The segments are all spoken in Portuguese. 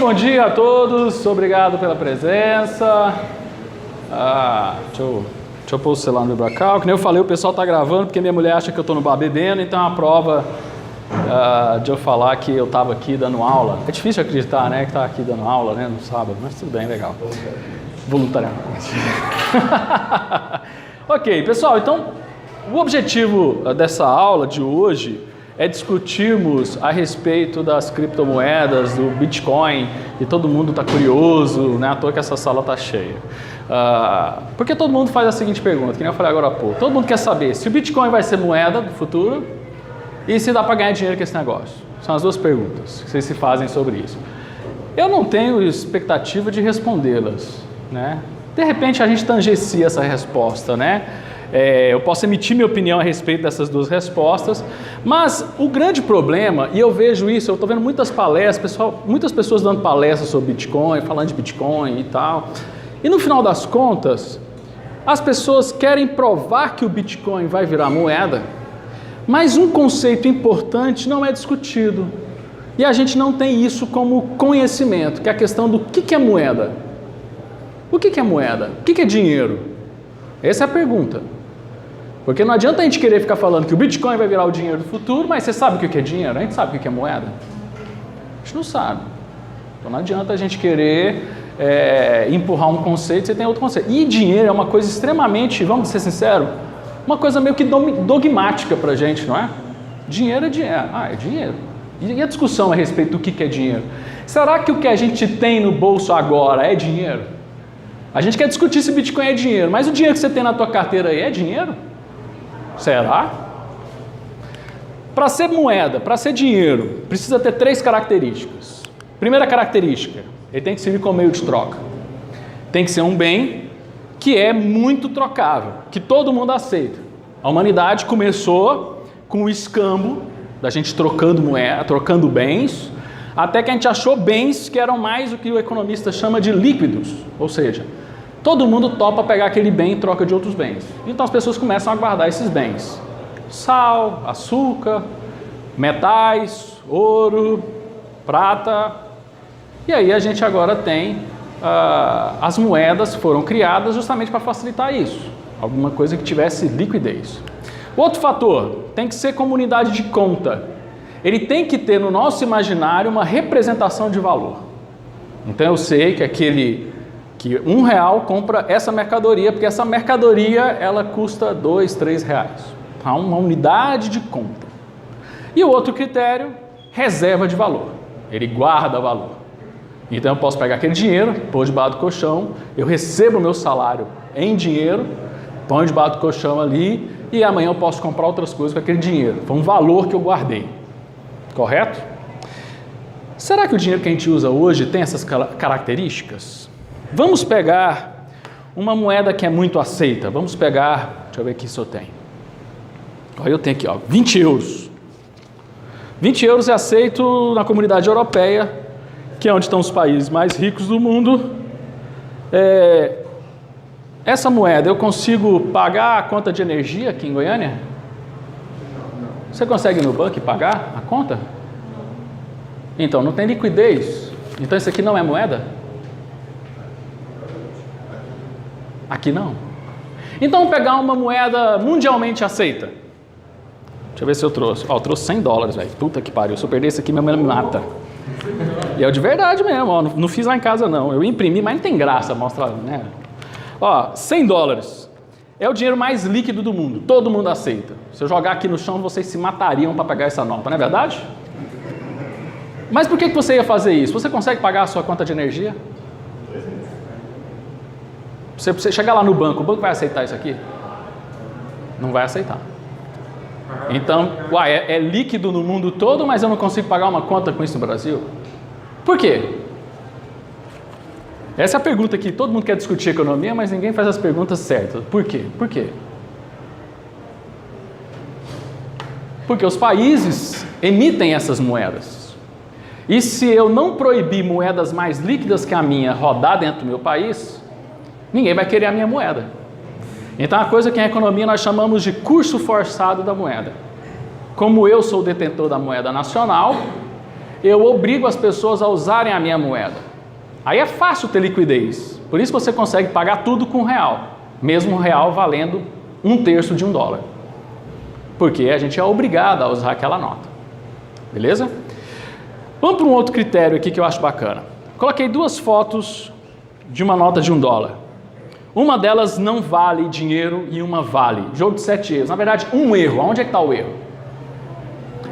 bom dia a todos, obrigado pela presença. Deixa eu pôr o celular no pra cá. Que nem eu falei, o pessoal está gravando porque minha mulher acha que eu estou no bar bebendo, então é uma prova de eu falar que eu estava aqui dando aula. É difícil acreditar, né, que está aqui dando aula, né, no sábado, mas tudo bem, legal. Voluntariamente. Ok, pessoal, então o objetivo dessa aula de hoje é discutirmos a respeito das criptomoedas, do Bitcoin, e todo mundo está curioso, né? À toa que essa sala está cheia. Porque todo mundo faz a seguinte pergunta, que nem eu falei agora há pouco. Todo mundo quer saber se o Bitcoin vai ser moeda no futuro e se dá para ganhar dinheiro com esse negócio. São as duas perguntas que vocês se fazem sobre isso. Eu não tenho expectativa de respondê-las, né? De repente a gente tangencia essa resposta, né? Eu posso emitir minha opinião a respeito dessas duas respostas, mas o grande problema, e eu vejo isso, eu estou vendo muitas palestras, muitas pessoas dando palestras sobre Bitcoin, falando de Bitcoin e tal, e no final das contas, as pessoas querem provar que o Bitcoin vai virar moeda, mas um conceito importante não é discutido, e a gente não tem isso como conhecimento, que é a questão do que é moeda. O que é moeda? O que é dinheiro? Essa é a pergunta. Porque não adianta a gente querer ficar falando que o Bitcoin vai virar o dinheiro do futuro, mas você sabe o que é dinheiro? A gente sabe o que é moeda? A gente não sabe. Então não adianta a gente querer empurrar um conceito, você tem outro conceito. E dinheiro é uma coisa extremamente, vamos ser sinceros, uma coisa meio que dogmática pra gente, não é? Dinheiro é dinheiro. É dinheiro. E a discussão a respeito do que é dinheiro? Será que o que a gente tem no bolso agora é dinheiro? A gente quer discutir se Bitcoin é dinheiro, mas o dinheiro que você tem na tua carteira aí é dinheiro? Será? Para ser moeda, para ser dinheiro, precisa ter 3 características. Primeira característica, ele tem que servir como meio de troca. Tem que ser um bem que é muito trocável, que todo mundo aceita. A humanidade começou com o escambo, da gente trocando moeda, trocando bens, até que a gente achou bens que eram mais o que o economista chama de líquidos, ou seja, todo mundo topa pegar aquele bem em troca de outros bens. Então as pessoas começam a guardar esses bens. Sal, açúcar, metais, ouro, prata. E aí a gente agora tem, as moedas foram criadas justamente para facilitar isso. Alguma coisa que tivesse liquidez. Outro fator, tem que ser comunidade de conta. Ele tem que ter no nosso imaginário uma representação de valor. Então eu sei que que R$1 compra essa mercadoria, porque essa mercadoria ela custa R$2, R$3. Tá? Uma unidade de conta. E o outro critério, reserva de valor. Ele guarda valor. Então eu posso pegar aquele dinheiro, pôr debaixo do colchão, eu recebo o meu salário em dinheiro, ponho debaixo do colchão ali, e amanhã eu posso comprar outras coisas com aquele dinheiro. Foi um valor que eu guardei. Correto? Será que o dinheiro que a gente usa hoje tem essas características? Vamos pegar uma moeda que é muito aceita. Vamos pegar, deixa eu ver aqui se eu tenho. Eu tenho aqui, 20 euros. 20 euros é aceito na comunidade europeia, que é onde estão os países mais ricos do mundo. Essa moeda eu consigo pagar a conta de energia aqui em Goiânia? Você consegue ir no banco e pagar a conta? Então, não tem liquidez. Então, isso aqui não é moeda? Aqui não. Então, pegar uma moeda mundialmente aceita. Deixa eu ver se eu trouxe. Eu trouxe $100, velho. Puta que pariu. Se eu perder isso aqui, minha mãe me mata. E é de verdade mesmo. Não fiz lá em casa, não. Eu imprimi, mas não tem graça mostrar, né? $100. É o dinheiro mais líquido do mundo, todo mundo aceita. Se eu jogar aqui no chão, vocês se matariam para pagar essa nota, não é verdade? Mas por que você ia fazer isso? Você consegue pagar a sua conta de energia? Você chegar lá no banco, o banco vai aceitar isso aqui? Não vai aceitar. Então, é líquido no mundo todo, mas eu não consigo pagar uma conta com isso no Brasil? Por quê? Essa é a pergunta que todo mundo quer discutir economia, mas ninguém faz as perguntas certas. Por quê? Por quê? Porque os países emitem essas moedas. E se eu não proibir moedas mais líquidas que a minha rodar dentro do meu país, ninguém vai querer a minha moeda. Então, a coisa que em economia nós chamamos de curso forçado da moeda. Como eu sou o detentor da moeda nacional, eu obrigo as pessoas a usarem a minha moeda. Aí é fácil ter liquidez. Por isso você consegue pagar tudo com real, mesmo o real valendo 1/3 de $1. Porque a gente é obrigado a usar aquela nota. Beleza? Vamos para um outro critério aqui que eu acho bacana. Coloquei 2 fotos de uma nota de $1. Uma delas não vale dinheiro e uma vale. Jogo de 7 erros. Na verdade, um erro. Onde é que está o erro?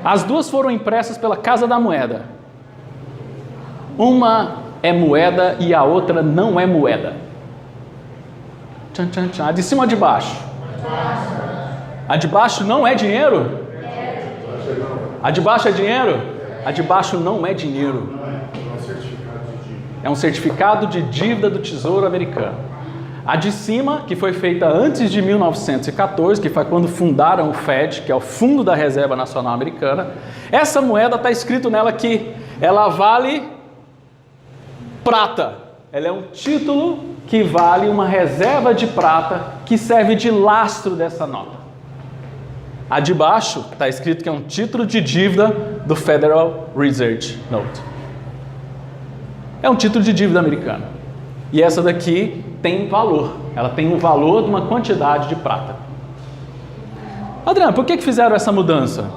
As 2 foram impressas pela Casa da Moeda. Uma é moeda e a outra não é moeda. Tchan, tchan, tchan. A de cima ou de baixo? A de baixo não é dinheiro? A de baixo é dinheiro? A de baixo não é dinheiro. É um certificado de dívida do Tesouro Americano. A de cima, que foi feita antes de 1914, que foi quando fundaram o Fed, que é o Fundo da Reserva Nacional Americana, essa moeda está escrito nela que ela vale prata. Ela é um título que vale uma reserva de prata que serve de lastro dessa nota. A de baixo está escrito que é um título de dívida do Federal Reserve Note. É um título de dívida americana. E essa daqui tem valor. Ela tem o valor de uma quantidade de prata. Adriano, por que fizeram essa mudança?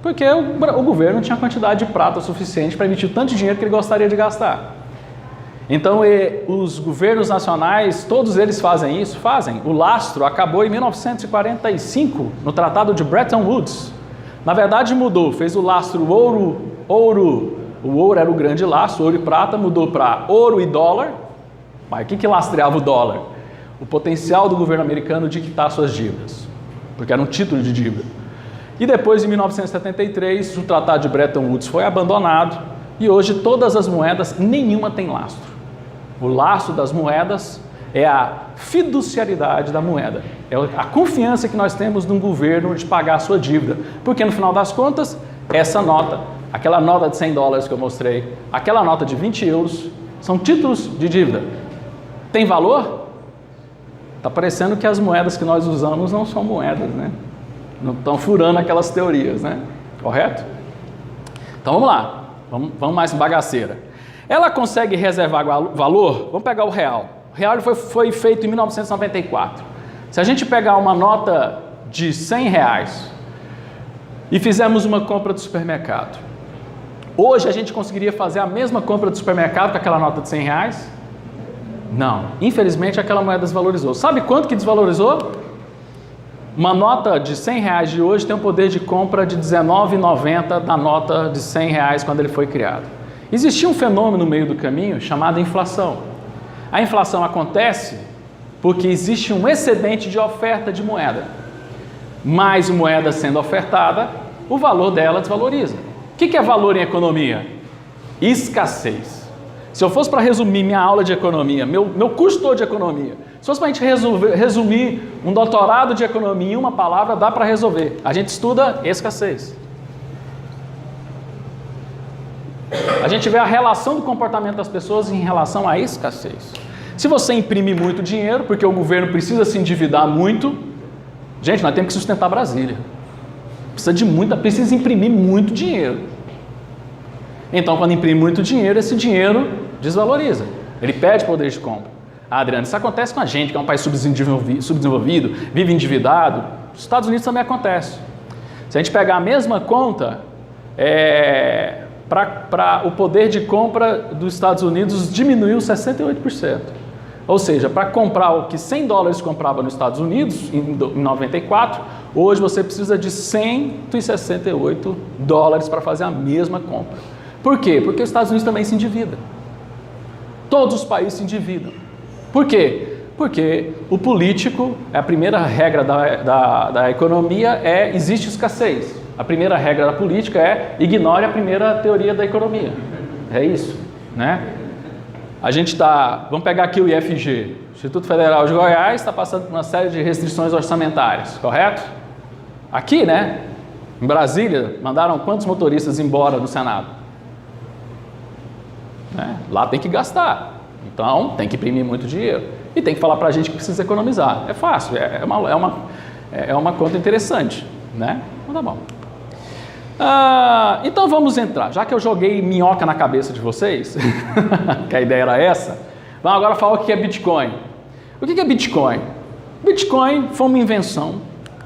Porque o governo não tinha quantidade de prata suficiente para emitir tanto dinheiro que ele gostaria de gastar. Então, os governos nacionais, todos eles fazem isso? Fazem. O lastro acabou em 1945, no Tratado de Bretton Woods. Na verdade, mudou. Fez o lastro ouro. O ouro era o grande lastro, ouro e prata, mudou para ouro e dólar. Mas o que lastreava o dólar? O potencial do governo americano de quitar suas dívidas, porque era um título de dívida. E depois, em 1973, o Tratado de Bretton Woods foi abandonado e hoje todas as moedas, nenhuma tem lastro. O lastro das moedas é a fiduciariedade da moeda, é a confiança que nós temos no governo de pagar a sua dívida, porque no final das contas, essa nota, aquela nota de $100 que eu mostrei, aquela nota de 20 euros, são títulos de dívida. Tem valor? Está parecendo que as moedas que nós usamos não são moedas, né? Não estão furando aquelas teorias, né? Correto? Então vamos lá, vamos mais bagaceira. Ela consegue reservar valor? Vamos pegar o real. O real foi feito em 1994. Se a gente pegar uma nota de R$100 e fizermos uma compra do supermercado, hoje a gente conseguiria fazer a mesma compra do supermercado com aquela nota de R$100? Não. Infelizmente aquela moeda desvalorizou. Sabe quanto que desvalorizou? Uma nota de R$100 de hoje tem um poder de compra de R$19,90 da nota de R$100 quando ele foi criado. Existia um fenômeno no meio do caminho chamado inflação. A inflação acontece porque existe um excedente de oferta de moeda. Mais moeda sendo ofertada, o valor dela desvaloriza. O que é valor em economia? Escassez. Se eu fosse para resumir minha aula de economia, meu curso todo de economia, se fosse para a gente resumir um doutorado de economia em uma palavra, dá para resolver. A gente estuda escassez. A gente vê a relação do comportamento das pessoas em relação à escassez. Se você imprime muito dinheiro, porque o governo precisa se endividar muito, gente, nós temos que sustentar Brasília. Precisa imprimir muito dinheiro. Então, quando imprime muito dinheiro, esse dinheiro desvaloriza. Ele perde poder de compra. Adriano, isso acontece com a gente, que é um país subdesenvolvido, vive endividado. Nos Estados Unidos também acontece. Se a gente pegar a mesma conta, para o poder de compra dos Estados Unidos diminuiu 68%. Ou seja, para comprar o que $100 comprava nos Estados Unidos em 94, hoje você precisa de $168 para fazer a mesma compra. Por quê? Porque os Estados Unidos também se endividam. Todos os países se endividam. Por quê? Porque o político, a primeira regra da economia existe escassez. A primeira regra da política ignore a primeira teoria da economia. É isso, né? A gente vamos pegar aqui o IFG, Instituto Federal de Goiás, está passando por uma série de restrições orçamentárias, correto? Aqui, né? Em Brasília, mandaram quantos motoristas embora do Senado? Lá tem que gastar, então tem que imprimir muito dinheiro e tem que falar para a gente que precisa economizar. É fácil, é uma conta interessante, né? Então tá bom. Então vamos entrar, já que eu joguei minhoca na cabeça de vocês, que a ideia era essa, vamos agora falar o que é Bitcoin. O que é Bitcoin? Bitcoin foi uma invenção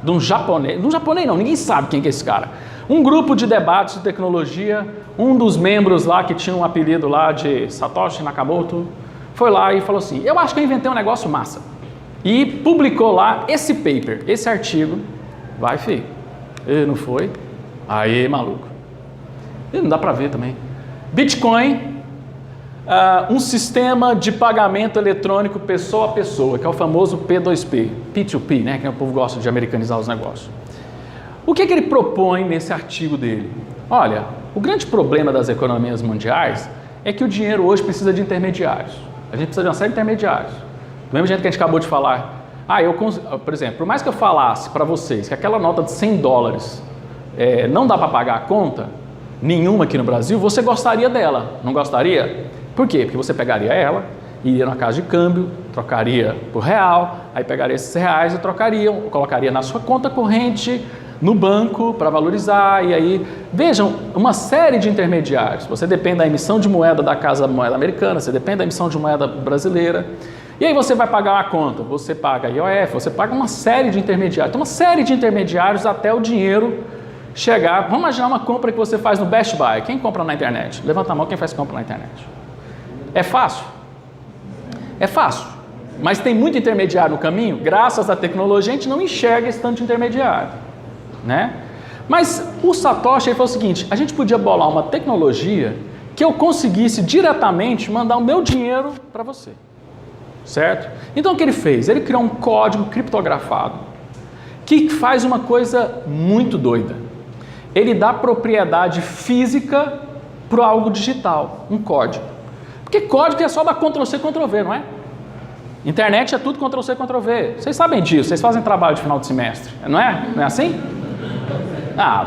de um japonês não, ninguém sabe quem que é esse cara. Um grupo de debates de tecnologia, um dos membros lá que tinha um apelido lá de Satoshi Nakamoto, foi lá e falou assim, eu acho que eu inventei um negócio massa. E publicou lá esse paper, esse artigo, vai filho, e não foi? Aí, maluco. E não dá para ver também. Bitcoin, um sistema de pagamento eletrônico pessoa a pessoa, que é o famoso P2P, P2P, né, que o povo gosta de americanizar os negócios. O que ele propõe nesse artigo dele? Olha, o grande problema das economias mundiais é que o dinheiro hoje precisa de intermediários. A gente precisa de uma série de intermediários. Do mesmo jeito que a gente acabou de falar. Por exemplo, por mais que eu falasse para vocês que aquela nota de $100 não dá para pagar a conta, nenhuma aqui no Brasil, você gostaria dela, não gostaria? Por quê? Porque você pegaria ela, iria na casa de câmbio, trocaria por real, aí pegaria esses reais e colocaria na sua conta corrente, no banco, para valorizar, e aí, vejam, uma série de intermediários. Você depende da emissão de moeda da Casa Moeda Americana, você depende da emissão de moeda brasileira, e aí você vai pagar uma conta, você paga IOF, você paga uma série de intermediários. Tem uma série de intermediários até o dinheiro chegar. Vamos imaginar uma compra que você faz no Best Buy. Quem compra na internet? Levanta a mão quem faz compra na internet. É fácil? É fácil. Mas tem muito intermediário no caminho? Graças à tecnologia a gente não enxerga esse tanto de intermediário, né? Mas o Satoshi falou o seguinte, a gente podia bolar uma tecnologia que eu conseguisse diretamente mandar o meu dinheiro para você. Certo? Então o que ele fez? Ele criou um código criptografado que faz uma coisa muito doida. Ele dá propriedade física para algo digital, um código. Porque código é só dar Ctrl+C, Ctrl+V, não é? Internet é tudo Ctrl+C, Ctrl+V. Vocês sabem disso, vocês fazem trabalho de final de semestre, não é? Não é assim?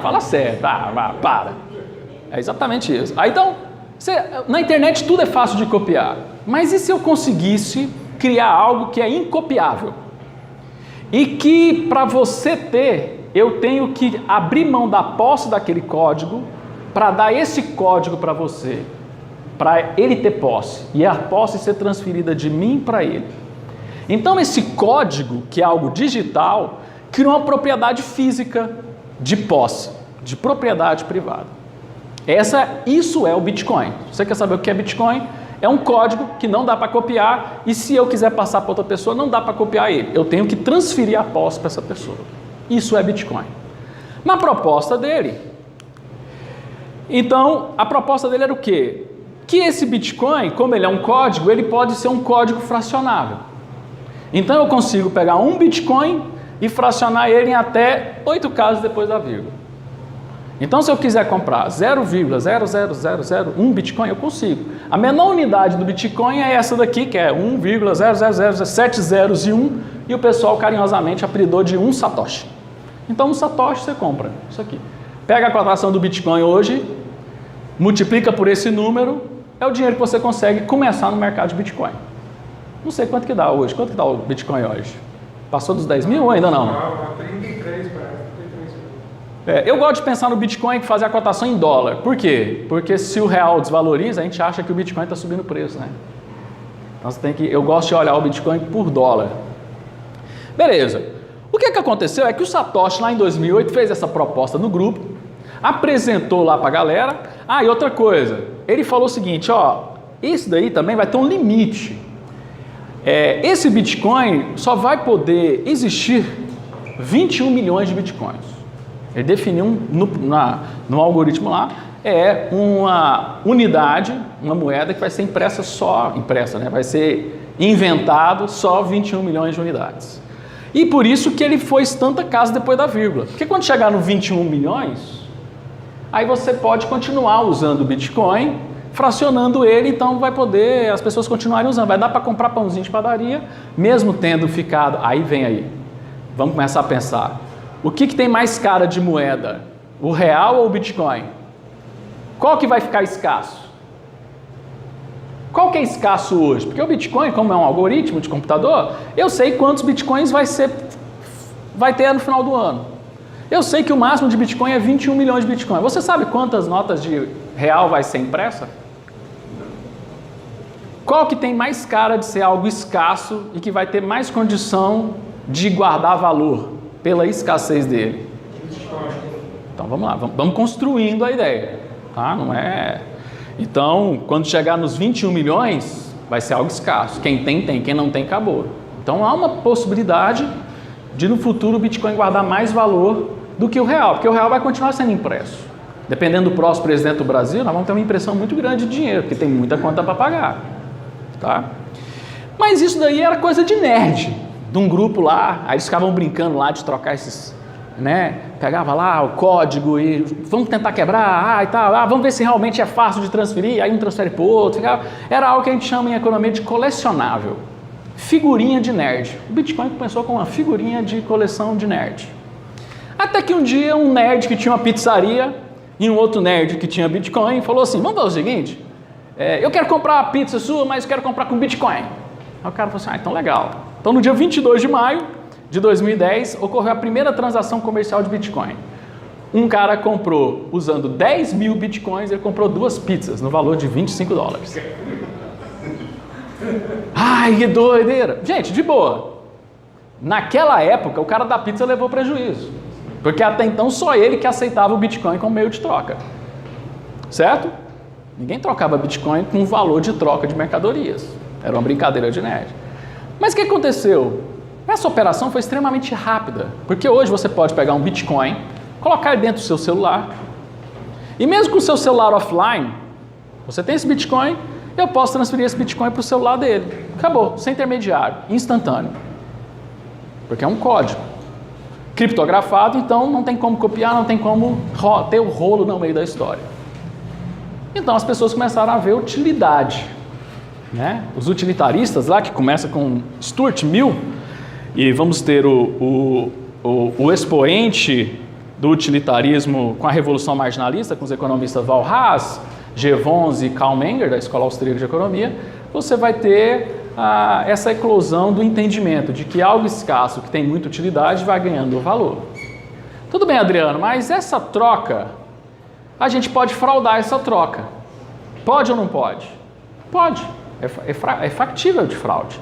Fala sério, para. É exatamente isso. Então, na internet tudo é fácil de copiar. Mas e se eu conseguisse criar algo que é incopiável? E que para você ter, eu tenho que abrir mão da posse daquele código para dar esse código para você, para ele ter posse e a posse ser transferida de mim para ele. Então esse código, que é algo digital, cria uma propriedade física de posse, de propriedade privada. Isso é o Bitcoin. Você quer saber o que é Bitcoin? É um código que não dá para copiar e se eu quiser passar para outra pessoa, não dá para copiar ele. Eu tenho que transferir a posse para essa pessoa. Isso é Bitcoin. Na proposta dele, então, a proposta dele era o quê? Que esse Bitcoin, como ele é um código, ele pode ser um código fracionável. Então eu consigo pegar um Bitcoin e fracionar ele em até 8 casas depois da vírgula. Então, se eu quiser comprar 0,00001 Bitcoin, eu consigo. A menor unidade do Bitcoin é essa daqui, que é 1,00007 zeros e 1, e o pessoal carinhosamente apelidou de 1 Satoshi. Então, 1 Satoshi você compra isso aqui. Pega a cotação do Bitcoin hoje, multiplica por esse número, é o dinheiro que você consegue começar no mercado de Bitcoin. Não sei quanto que dá hoje. Quanto que dá o Bitcoin hoje? Passou dos 10 mil ou ainda não? 33, parece. Eu gosto de pensar no Bitcoin e fazer a cotação em dólar. Por quê? Porque se o real desvaloriza, a gente acha que o Bitcoin está subindo o preço, né? Então eu gosto de olhar o Bitcoin por dólar. Beleza. O que aconteceu é que o Satoshi lá em 2008 fez essa proposta no grupo, apresentou lá para a galera. E outra coisa, ele falou o seguinte, esse daí também vai ter um limite. Esse Bitcoin só vai poder existir 21 milhões de Bitcoins. Ele definiu no algoritmo lá, uma unidade, uma moeda que vai ser vai ser inventado só 21 milhões de unidades. E por isso que ele foi tanta casa depois da vírgula. Porque quando chegar no 21 milhões, aí você pode continuar usando o Bitcoin, fracionando ele, então vai poder as pessoas continuarem usando. Vai dar para comprar pãozinho de padaria, mesmo tendo ficado... Vamos começar a pensar. O que tem mais cara de moeda? O real ou o Bitcoin? Qual que vai ficar escasso? Qual que é escasso hoje? Porque o Bitcoin, como é um algoritmo de computador, eu sei quantos Bitcoins vai ter no final do ano. Eu sei que o máximo de Bitcoin é 21 milhões de Bitcoin. Você sabe quantas notas de real vai ser impressa? Qual que tem mais cara de ser algo escasso e que vai ter mais condição de guardar valor pela escassez dele? Então vamos lá, vamos construindo a ideia, tá? Não é... Então, quando chegar nos 21 milhões, vai ser algo escasso. Quem tem, tem. Quem não tem, acabou. Então há uma possibilidade de no futuro o Bitcoin guardar mais valor do que o real, porque o real vai continuar sendo impresso. Dependendo do próximo presidente do Brasil, nós vamos ter uma impressão muito grande de dinheiro, porque tem muita conta para pagar. Tá? Mas isso daí era coisa de nerd, de um grupo lá, aí eles ficavam brincando lá de trocar esses, né? Pegava lá o código e vamos tentar quebrar, e tal, vamos ver se realmente é fácil de transferir, aí um transfere para o outro. Era algo que a gente chama em economia de colecionável, figurinha de nerd. O Bitcoin começou com uma figurinha de coleção de nerd. Até que um dia um nerd que tinha uma pizzaria e um outro nerd que tinha Bitcoin falou assim, vamos fazer o seguinte, eu quero comprar a pizza sua, mas quero comprar com Bitcoin. Aí o cara falou assim, então legal. Então no dia 22 de maio de 2010, ocorreu a primeira transação comercial de Bitcoin. Um cara comprou, usando 10 mil Bitcoins, ele comprou 2 pizzas no valor de $25. Ai, que doideira. Gente, de boa. Naquela época, o cara da pizza levou prejuízo. Porque até então só ele que aceitava o Bitcoin como meio de troca. Certo? Ninguém trocava Bitcoin com valor de troca de mercadorias. Era uma brincadeira de nerd. Mas o que aconteceu? Essa operação foi extremamente rápida. Porque hoje você pode pegar um Bitcoin, colocar dentro do seu celular. E mesmo com o seu celular offline, você tem esse Bitcoin, eu posso transferir esse Bitcoin para o celular dele. Acabou, sem intermediário, instantâneo. Porque é um código criptografado, então não tem como copiar, não tem como ter o rolo no meio da história. Então as pessoas começaram a ver utilidade, né? Os utilitaristas lá, que começa com Stuart Mill, e vamos ter o expoente do utilitarismo com a Revolução Marginalista, com os economistas Val Haas, Jevons e Karl Menger, da Escola Austríaca de Economia. Você vai ter essa eclosão do entendimento de que algo escasso, que tem muita utilidade, vai ganhando valor. Tudo bem, Adriano, mas essa troca, a gente pode fraudar essa troca. Pode ou não pode? Pode. É factível de fraude.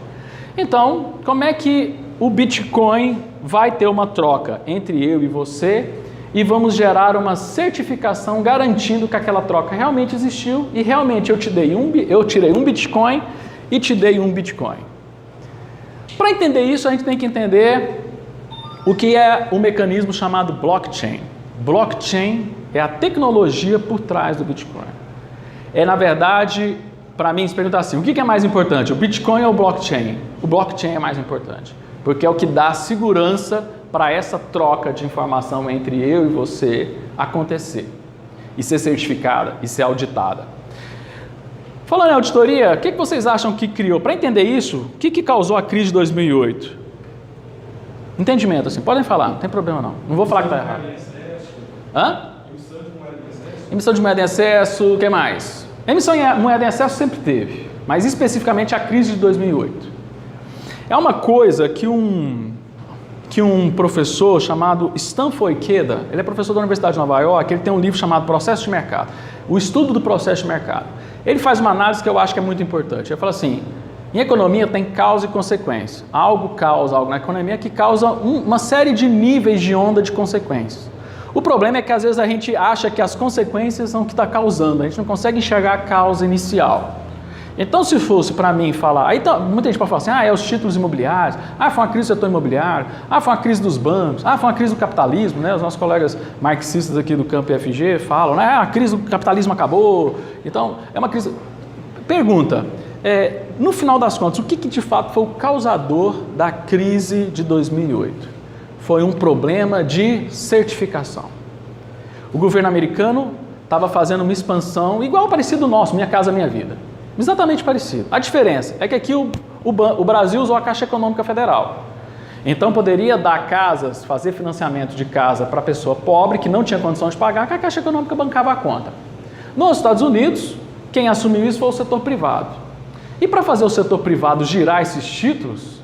Então, como é que o Bitcoin vai ter uma troca entre eu e você e vamos gerar uma certificação garantindo que aquela troca realmente existiu e realmente eu tirei um Bitcoin e te dei um Bitcoin. Para entender isso, a gente tem que entender o que é o mecanismo chamado blockchain. Blockchain é a tecnologia por trás do Bitcoin. Na verdade, para mim, se perguntar assim, o que é mais importante, o Bitcoin ou o blockchain? O blockchain é mais importante, porque é o que dá segurança para essa troca de informação entre eu e você acontecer, e ser certificada, e ser auditada. Falando em auditoria, o que vocês acham que criou? Para entender isso, o que causou a crise de 2008? Entendimento, assim, podem falar, não tem problema não. Não vou falar que está errado. Hã? Emissão de moeda em excesso, o que mais? Emissão de moeda em excesso sempre teve, mas especificamente a crise de 2008. É uma coisa que um professor chamado Stanford Ikeda, ele é professor da Universidade de Nova York, ele tem um livro chamado Processo de Mercado, o estudo do processo de mercado. Ele faz uma análise que eu acho que é muito importante. Ele fala assim, em economia tem causa e consequência. Algo causa algo na economia que causa uma série de níveis de onda de consequências. O problema é que às vezes a gente acha que as consequências são o que está causando, a gente não consegue enxergar a causa inicial. Então, se fosse para mim falar, aí muita gente pode falar assim, é os títulos imobiliários, foi uma crise do setor imobiliário, foi uma crise dos bancos, foi uma crise do capitalismo, né? Os nossos colegas marxistas aqui do campo FG falam, a crise do capitalismo acabou, então é uma crise... Pergunta, no final das contas, o que de fato foi o causador da crise de 2008? Foi um problema de certificação. O governo americano estava fazendo uma expansão igual parecido ao nosso, Minha Casa Minha Vida. Exatamente parecido. A diferença é que aqui o Brasil usou a Caixa Econômica Federal. Então poderia dar casas, fazer financiamento de casa para pessoa pobre que não tinha condição de pagar, que a Caixa Econômica bancava a conta. Nos Estados Unidos, quem assumiu isso foi o setor privado. E para fazer o setor privado girar esses títulos,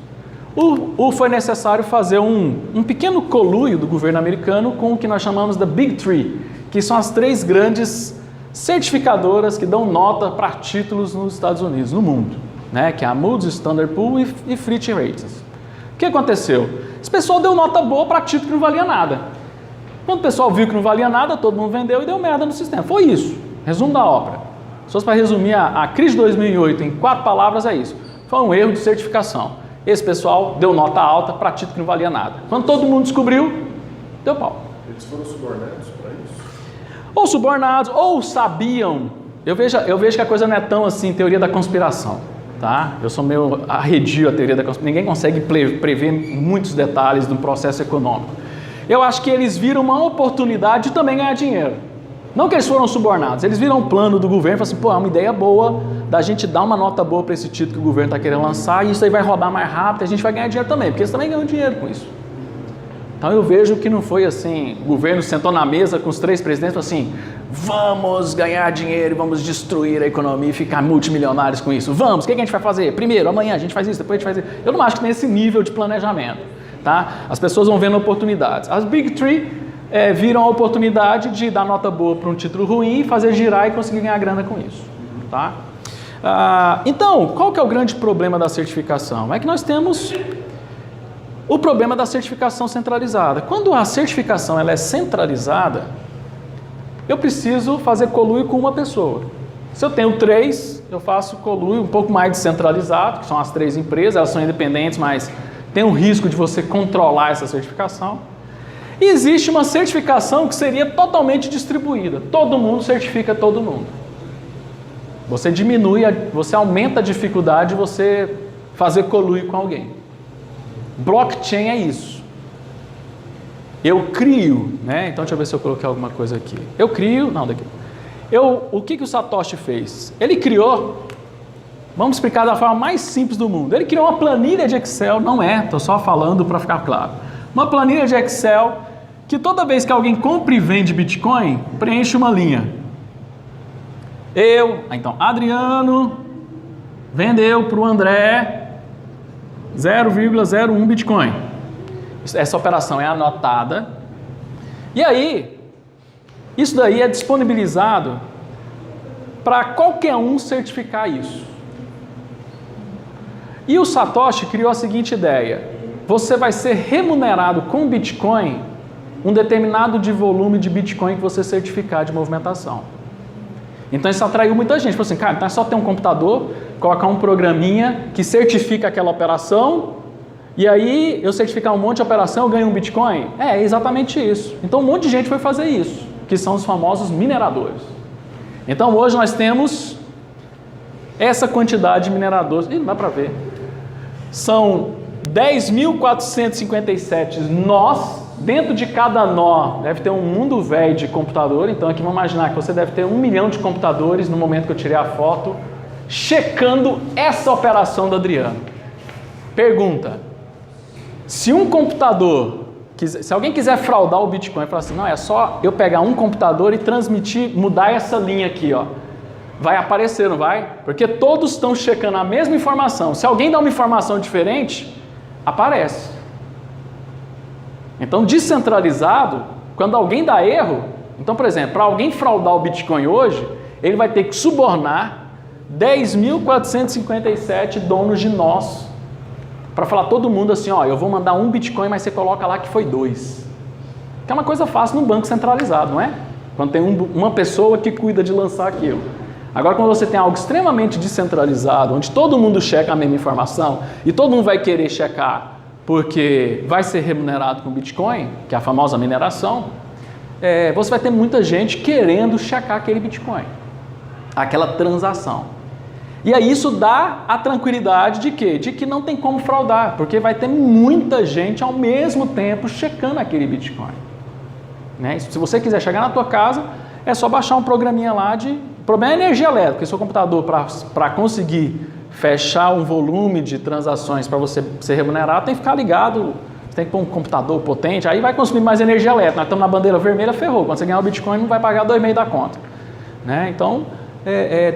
Foi necessário fazer um pequeno conluio do governo americano com o que nós chamamos da Big Three, que são as 3 grandes certificadoras que dão nota para títulos nos Estados Unidos, no mundo, né? Que é a Moody's, Standard Poor's e Fitch Ratings. O que aconteceu? Esse pessoal deu nota boa para título que não valia nada. Quando o pessoal viu que não valia nada, todo mundo vendeu e deu merda no sistema. Foi isso. Resumo da ópera. Se fosse para resumir a crise de 2008 em 4 palavras, é isso. Foi um erro de certificação. Esse pessoal deu nota alta para título que não valia nada. Quando todo mundo descobriu, deu pau. Eles foram subornados para isso? Ou subornados, ou sabiam. Eu vejo que a coisa não é tão assim, teoria da conspiração. Tá? Eu sou meio arredio à teoria da conspiração. Ninguém consegue prever muitos detalhes do processo econômico. Eu acho que eles viram uma oportunidade de também ganhar dinheiro. Não que eles foram subornados, eles viram um plano do governo e falaram assim, pô, é uma ideia boa da gente dar uma nota boa para esse título que o governo está querendo lançar e isso aí vai rodar mais rápido e a gente vai ganhar dinheiro também, porque eles também ganham dinheiro com isso. Então eu vejo que não foi assim, o governo sentou na mesa com os 3 presidentes e falou assim, vamos ganhar dinheiro, vamos destruir a economia e ficar multimilionários com isso. Vamos, o que a gente vai fazer? Primeiro, amanhã a gente faz isso, depois a gente faz isso. Eu não acho que tem esse nível de planejamento. Tá? As pessoas vão vendo oportunidades. As Big Three viram a oportunidade de dar nota boa para um título ruim, fazer girar e conseguir ganhar grana com isso. Tá? Então, qual que é o grande problema da certificação? É que nós temos o problema da certificação centralizada. Quando a certificação ela é centralizada, eu preciso fazer conluio com uma pessoa. Se eu tenho 3, eu faço conluio um pouco mais descentralizado, que são as 3 empresas, elas são independentes, mas tem um risco de você controlar essa certificação. E existe uma certificação que seria totalmente distribuída. Todo mundo certifica todo mundo. Você diminui, você aumenta a dificuldade de você fazer conluio com alguém. Blockchain é isso. Eu crio, né? Então deixa eu ver se eu coloquei alguma coisa aqui. Eu crio, não, daqui. O que o Satoshi fez? Ele criou, vamos explicar da forma mais simples do mundo. Ele criou uma planilha de Excel, não é, estou só falando para ficar claro. Uma planilha de Excel que toda vez que alguém compra e vende Bitcoin, preenche uma linha. Então, Adriano vendeu para o André 0,01 Bitcoin. Essa operação é anotada. E aí, isso daí é disponibilizado para qualquer um certificar isso. E o Satoshi criou a seguinte ideia: você vai ser remunerado com Bitcoin um determinado de volume de Bitcoin que você certificar de movimentação. Então isso atraiu muita gente. Falou assim, cara, então é só ter um computador, colocar um programinha que certifica aquela operação e aí eu certificar um monte de operação, eu ganho um Bitcoin? É exatamente isso. Então um monte de gente foi fazer isso, que são os famosos mineradores. Então hoje nós temos essa quantidade de mineradores. Não dá para ver. São 10.457 nós. Dentro de cada nó deve ter um mundo velho de computador. Então aqui vamos imaginar que você deve ter 1 milhão de computadores no momento que eu tirei a foto, checando essa operação do Adriano. Pergunta: se um computador, se alguém quiser fraudar o Bitcoin, falar assim, não, é só eu pegar um computador e transmitir, mudar essa linha aqui, ó, vai aparecer, não vai? Porque todos estão checando a mesma informação. Se alguém dá uma informação diferente, aparece. Então, descentralizado, quando alguém dá erro, então, por exemplo, para alguém fraudar o Bitcoin hoje, ele vai ter que subornar 10.457 donos de nós para falar todo mundo assim, ó, eu vou mandar um Bitcoin, mas você coloca lá que foi 2. Que é uma coisa fácil num banco centralizado, não é? Quando tem uma pessoa que cuida de lançar aquilo. Agora, quando você tem algo extremamente descentralizado, onde todo mundo checa a mesma informação e todo mundo vai querer checar porque vai ser remunerado com Bitcoin, que é a famosa mineração, você vai ter muita gente querendo checar aquele Bitcoin, aquela transação. E aí isso dá a tranquilidade de quê? De que não tem como fraudar, porque vai ter muita gente ao mesmo tempo checando aquele Bitcoin. Né? Se você quiser chegar na tua casa, é só baixar um programinha lá de... O problema é a energia elétrica, porque seu computador, para conseguir fechar um volume de transações para você ser remunerado, tem que ficar ligado, você tem que pôr um computador potente, aí vai consumir mais energia elétrica. Nós estamos na bandeira vermelha, ferrou. Quando você ganhar o Bitcoin, não vai pagar 2,5 da conta. Né? Então,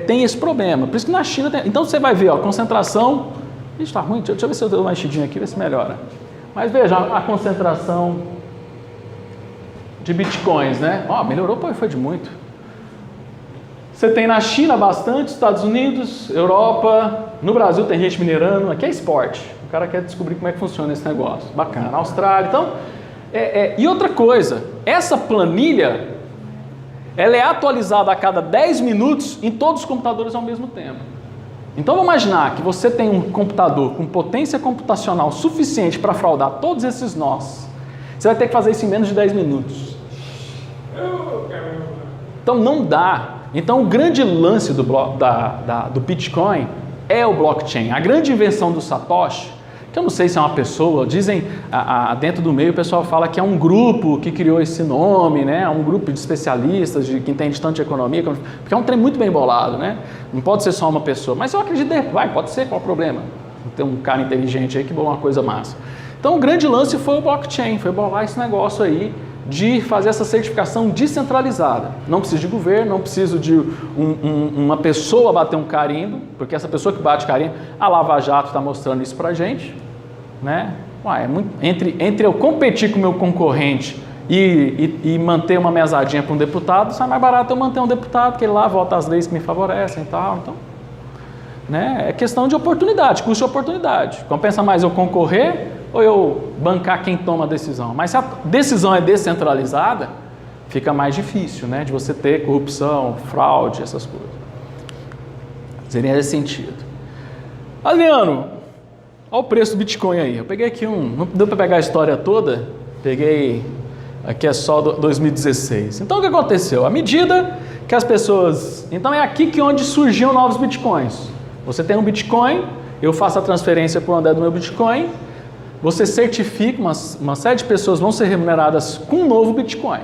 tem esse problema. Por isso que na China... Então, você vai ver, ó, concentração Ixi, tá ruim, deixa eu ver se eu dou uma mexidinha aqui, ver se melhora. Mas veja, a concentração de bitcoins, né? Ó, melhorou, pô, foi de muito. Você tem na China bastante, Estados Unidos, Europa, no Brasil tem gente minerando, aqui é esporte. O cara quer descobrir como é que funciona esse negócio. Bacana, Austrália, então... E outra coisa, essa planilha, ela é atualizada a cada 10 minutos em todos os computadores ao mesmo tempo. Então vamos imaginar que você tem um computador com potência computacional suficiente para fraudar todos esses nós. Você vai ter que fazer isso em menos de 10 minutos. Então não dá. Então o grande lance do Bitcoin é o blockchain. A grande invenção do Satoshi, que eu não sei se é uma pessoa, dizem, dentro do meio o pessoal fala que é um grupo que criou esse nome, né? Um grupo de especialistas, que entende tanto de economia, porque é um trem muito bem bolado, né? Não pode ser só uma pessoa, mas eu acredito, pode ser, qual o problema? Tem um cara inteligente aí que bolou uma coisa massa. Então o grande lance foi o blockchain, foi bolar esse negócio aí de fazer essa certificação descentralizada. Não preciso de governo, não preciso de uma pessoa bater um carimbo, porque essa pessoa que bate carimbo, a Lava Jato está mostrando isso pra gente, né? Ué, entre eu competir com o meu concorrente e manter uma mesadinha para um deputado, sai mais barato eu manter um deputado, que ele lá vota as leis que me favorecem e tal. Então, né? É questão de oportunidade, custo de oportunidade. Compensa mais eu concorrer ou eu bancar quem toma a decisão? Mas se a decisão é descentralizada, fica mais difícil, né? De você ter corrupção, fraude, essas coisas. Seria nesse sentido. Adriano, olha o preço do Bitcoin aí. Eu peguei aqui não deu para pegar a história toda, peguei, aqui é só 2016. Então o que aconteceu? À medida que as pessoas... Então é aqui que onde surgiam novos Bitcoins. Você tem um Bitcoin, eu faço a transferência para o André do meu Bitcoin, você certifica, uma série de pessoas vão ser remuneradas com um novo Bitcoin.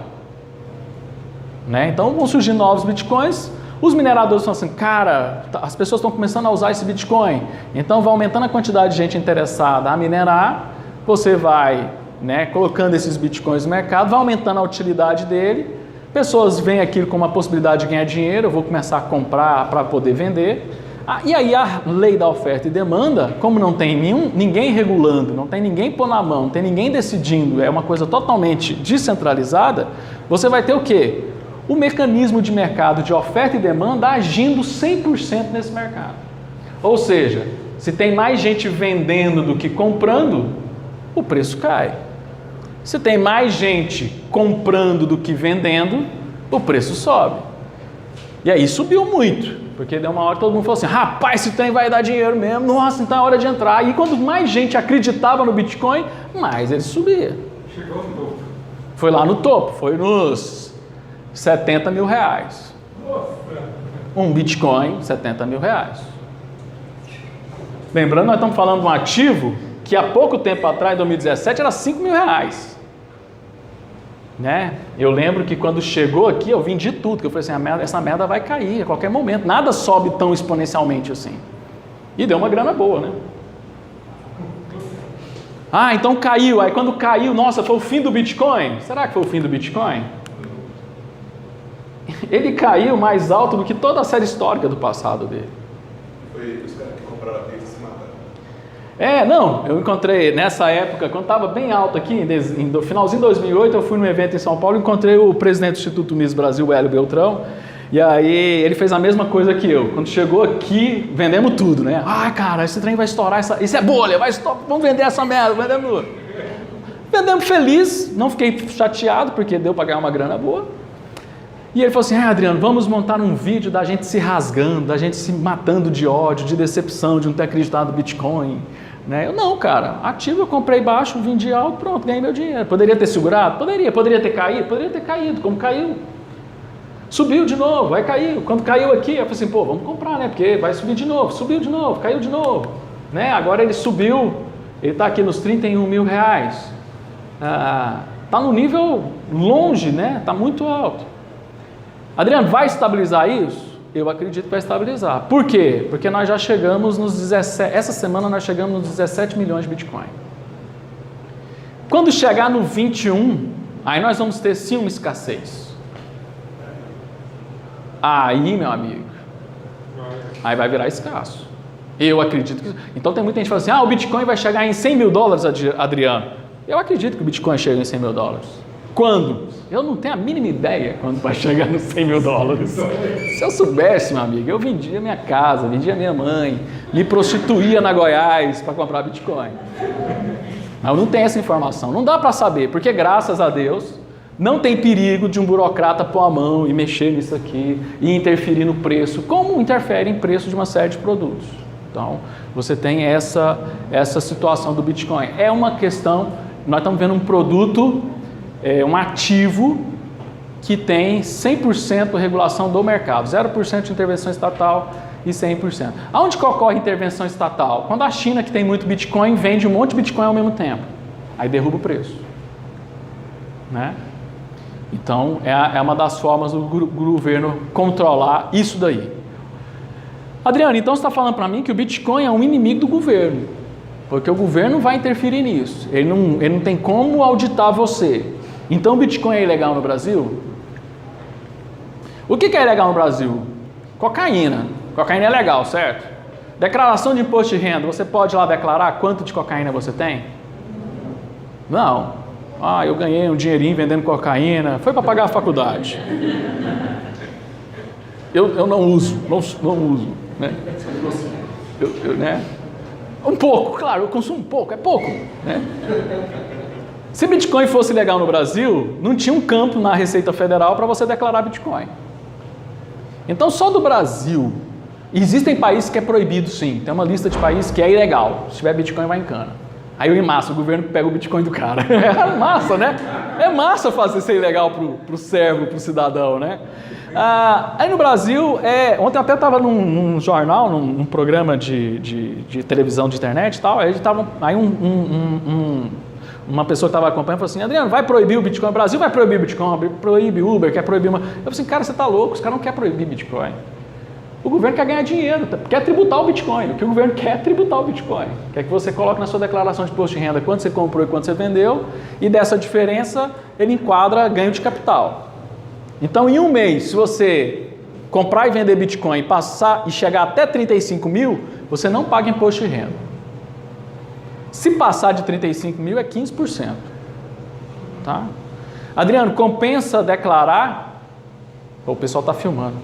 Né? Então vão surgir novos Bitcoins, os mineradores falam assim, cara, as pessoas estão começando a usar esse Bitcoin, então vai aumentando a quantidade de gente interessada a minerar, você vai, né, colocando esses Bitcoins no mercado, vai aumentando a utilidade dele, pessoas veem aquilo como uma possibilidade de ganhar dinheiro, eu vou começar a comprar para poder vender. E aí a lei da oferta e demanda, como não tem ninguém regulando, não tem ninguém pôr na mão, não tem ninguém decidindo, é uma coisa totalmente descentralizada, você vai ter o quê? O mecanismo de mercado de oferta e demanda agindo 100% nesse mercado. Ou seja, se tem mais gente vendendo do que comprando, o preço cai. Se tem mais gente comprando do que vendendo, o preço sobe. E aí subiu muito. Porque deu uma hora que todo mundo falou assim, rapaz, esse trem vai dar dinheiro mesmo, nossa, então é hora de entrar. E quando mais gente acreditava no Bitcoin, mais ele subia. Chegou no topo. Foi lá no topo, foi nos 70 mil reais. Nossa. Um Bitcoin, 70 mil reais. Lembrando, nós estamos falando de um ativo que há pouco tempo atrás, em 2017, era 5 mil reais. Né? Eu lembro que quando chegou aqui, eu vendi tudo, que eu falei assim, essa merda vai cair a qualquer momento, nada sobe tão exponencialmente assim. E deu uma grana boa, né? Ah, então caiu, aí quando caiu, nossa, foi o fim do Bitcoin? Será que foi o fim do Bitcoin? Ele caiu mais alto do que toda a série histórica do passado dele. Foi os caras que compraram a pizza e se mataram. Não, eu encontrei nessa época, quando estava bem alto aqui, no finalzinho de 2008, eu fui num evento em São Paulo e encontrei o presidente do Instituto Mises Brasil, o Hélio Beltrão, e aí ele fez a mesma coisa que eu. Quando chegou aqui, vendemos tudo, né? Ah, cara, esse trem vai estourar, isso é bolha, vamos vender essa merda, vendemos feliz, não fiquei chateado, porque deu para ganhar uma grana boa. E ele falou assim, Adriano, vamos montar um vídeo da gente se rasgando, da gente se matando de ódio, de decepção, de não ter acreditado no Bitcoin. Né? Eu não, cara, ativo, eu comprei baixo, vendi alto, pronto, ganhei meu dinheiro. Poderia ter segurado? Poderia ter caído, como caiu. Subiu de novo, aí caiu. Quando caiu aqui, eu falei assim, vamos comprar, né? Porque vai subir de novo, subiu de novo, caiu de novo. Né? Agora ele subiu, ele está aqui nos 31 mil reais. Está no nível longe, né? Está muito alto. Adriano, vai estabilizar isso? Eu acredito que vai estabilizar. Por quê? Porque nós já chegamos nos 17, essa semana nós chegamos nos 17 milhões de Bitcoin. Quando chegar no 21, aí nós vamos ter sim uma escassez. Aí, meu amigo, aí vai virar escasso. Eu acredito que... Então tem muita gente que fala assim, o Bitcoin vai chegar em 100 mil dólares, Adriano. Eu acredito que o Bitcoin chega em 100 mil dólares. Quando? Eu não tenho a mínima ideia quando vai chegar nos 100 mil dólares. Se eu soubesse, meu amigo, eu vendia minha casa, vendia minha mãe, me prostituía na Goiás para comprar Bitcoin. Mas eu não tenho essa informação, não dá para saber, porque graças a Deus não tem perigo de um burocrata pôr a mão e mexer nisso aqui e interferir no preço, como interfere em preço de uma série de produtos. Então, você tem essa situação do Bitcoin. É uma questão, nós estamos vendo um produto, um ativo que tem 100% regulação do mercado, 0% de intervenção estatal e 100%. Aonde que ocorre intervenção estatal? Quando a China, que tem muito Bitcoin, vende um monte de Bitcoin ao mesmo tempo. Aí derruba o preço. Né? Então, é uma das formas do governo controlar isso daí. Adriano, então você está falando para mim que o Bitcoin é um inimigo do governo, porque o governo vai interferir nisso. Ele não tem como auditar você. Então o Bitcoin é ilegal no Brasil? O que é ilegal no Brasil? Cocaína. Cocaína é legal, certo? Declaração de imposto de renda, você pode ir lá declarar quanto de cocaína você tem? Não. Eu ganhei um dinheirinho vendendo cocaína, foi para pagar a faculdade. Eu não uso, não uso. Né? Né? Um pouco, claro, eu consumo um pouco, é pouco. Né? Se Bitcoin fosse legal no Brasil, não tinha um campo na Receita Federal para você declarar Bitcoin. Então, só do Brasil, existem países que é proibido sim, tem uma lista de países que é ilegal, se tiver Bitcoin vai em cana. Aí o governo pega o Bitcoin do cara. É massa, né? É massa fazer ser ilegal pro servo, pro cidadão, né? Aí no Brasil, ontem eu até estava num jornal, num programa de televisão de internet e tal, aí uma pessoa que estava acompanhando falou assim, Adriano, vai proibir o Bitcoin? O Brasil vai proibir o Bitcoin, proíbe Uber, quer proibir uma... Eu falei assim, cara, você está louco, os caras não querem proibir Bitcoin. O governo quer ganhar dinheiro, quer tributar o Bitcoin. O que o governo quer é tributar o Bitcoin. Quer que você coloque na sua declaração de imposto de renda quanto você comprou e quanto você vendeu, e dessa diferença ele enquadra ganho de capital. Então, em um mês, se você comprar e vender Bitcoin e chegar até 35 mil, você não paga imposto de renda. Se passar de 35 mil, é 15%. Tá? Adriano, compensa declarar... O pessoal está filmando.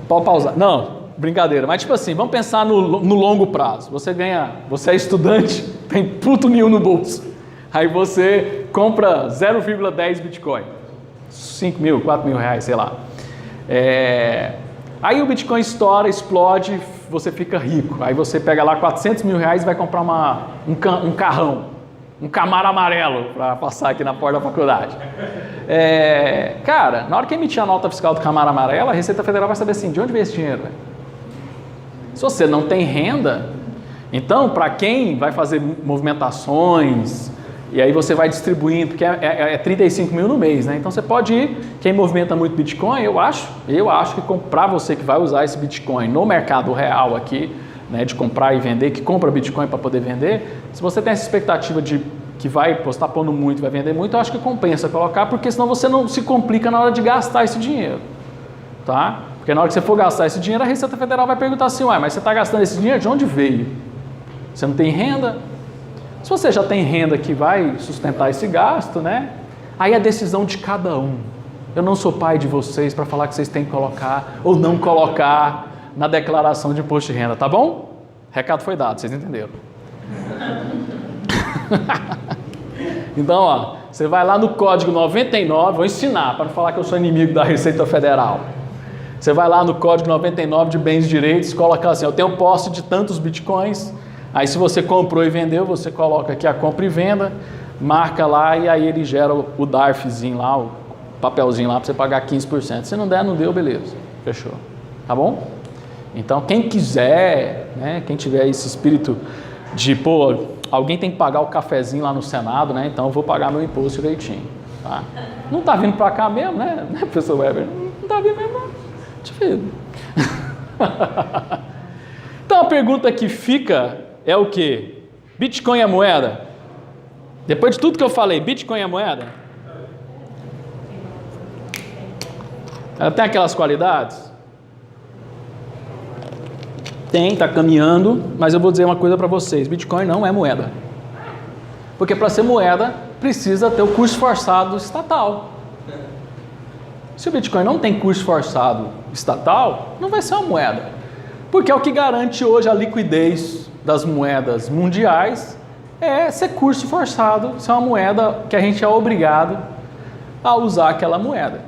Pode pausar. Não, brincadeira. Mas tipo assim, vamos pensar no longo prazo. Você é estudante, tem puto nenhum no bolso. Aí você compra 0,10 Bitcoin. 5 mil, 4 mil reais, sei lá. Aí o Bitcoin estoura, explode, você fica rico. Aí você pega lá 400 mil reais e vai comprar um carrão. Um Camaro amarelo para passar aqui na porta da faculdade. Cara, na hora que emitir a nota fiscal do Camaro amarelo, a Receita Federal vai saber assim, de onde veio esse dinheiro? Véio? Se você não tem renda, então para quem vai fazer movimentações, e aí você vai distribuindo, porque é 35 mil no mês, né? Então você pode ir, quem movimenta muito Bitcoin, eu acho que para você que vai usar esse Bitcoin no mercado real aqui, né, de comprar e vender, que compra Bitcoin para poder vender, se você tem essa expectativa de que vai estar pondo muito, vai vender muito, eu acho que compensa colocar, porque senão você não se complica na hora de gastar esse dinheiro, tá? Porque na hora que você for gastar esse dinheiro, a Receita Federal vai perguntar assim, mas você está gastando esse dinheiro, de onde veio? Você não tem renda? Se você já tem renda que vai sustentar esse gasto, né? Aí é decisão de cada um. Eu não sou pai de vocês para falar que vocês têm que colocar ou não colocar na declaração de imposto de renda, tá bom? Recado foi dado, vocês entenderam. Então, você vai lá no código 99, vou ensinar para não falar que eu sou inimigo da Receita Federal. Você vai lá no código 99 de bens e direitos, coloca assim, eu tenho posse de tantos bitcoins, aí se você comprou e vendeu, você coloca aqui a compra e venda, marca lá e aí ele gera o DARFzinho lá, o papelzinho lá para você pagar 15%. Se não der, não deu, beleza, fechou. Tá bom? Então, quem quiser, né, quem tiver esse espírito de, alguém tem que pagar o cafezinho lá no Senado, né, então eu vou pagar meu imposto direitinho. Tá? Não está vindo para cá mesmo, né, professor Weber? Não está vindo mesmo, não. Te fico. Então, a pergunta que fica é o quê? Bitcoin é moeda? Depois de tudo que eu falei, Bitcoin é moeda? Ela tem aquelas qualidades? está caminhando, mas eu vou dizer uma coisa para vocês, Bitcoin não é moeda. Porque para ser moeda, precisa ter o curso forçado estatal. Se o Bitcoin não tem curso forçado estatal, não vai ser uma moeda. Porque é o que garante hoje a liquidez das moedas mundiais, é ser curso forçado, ser uma moeda que a gente é obrigado a usar aquela moeda.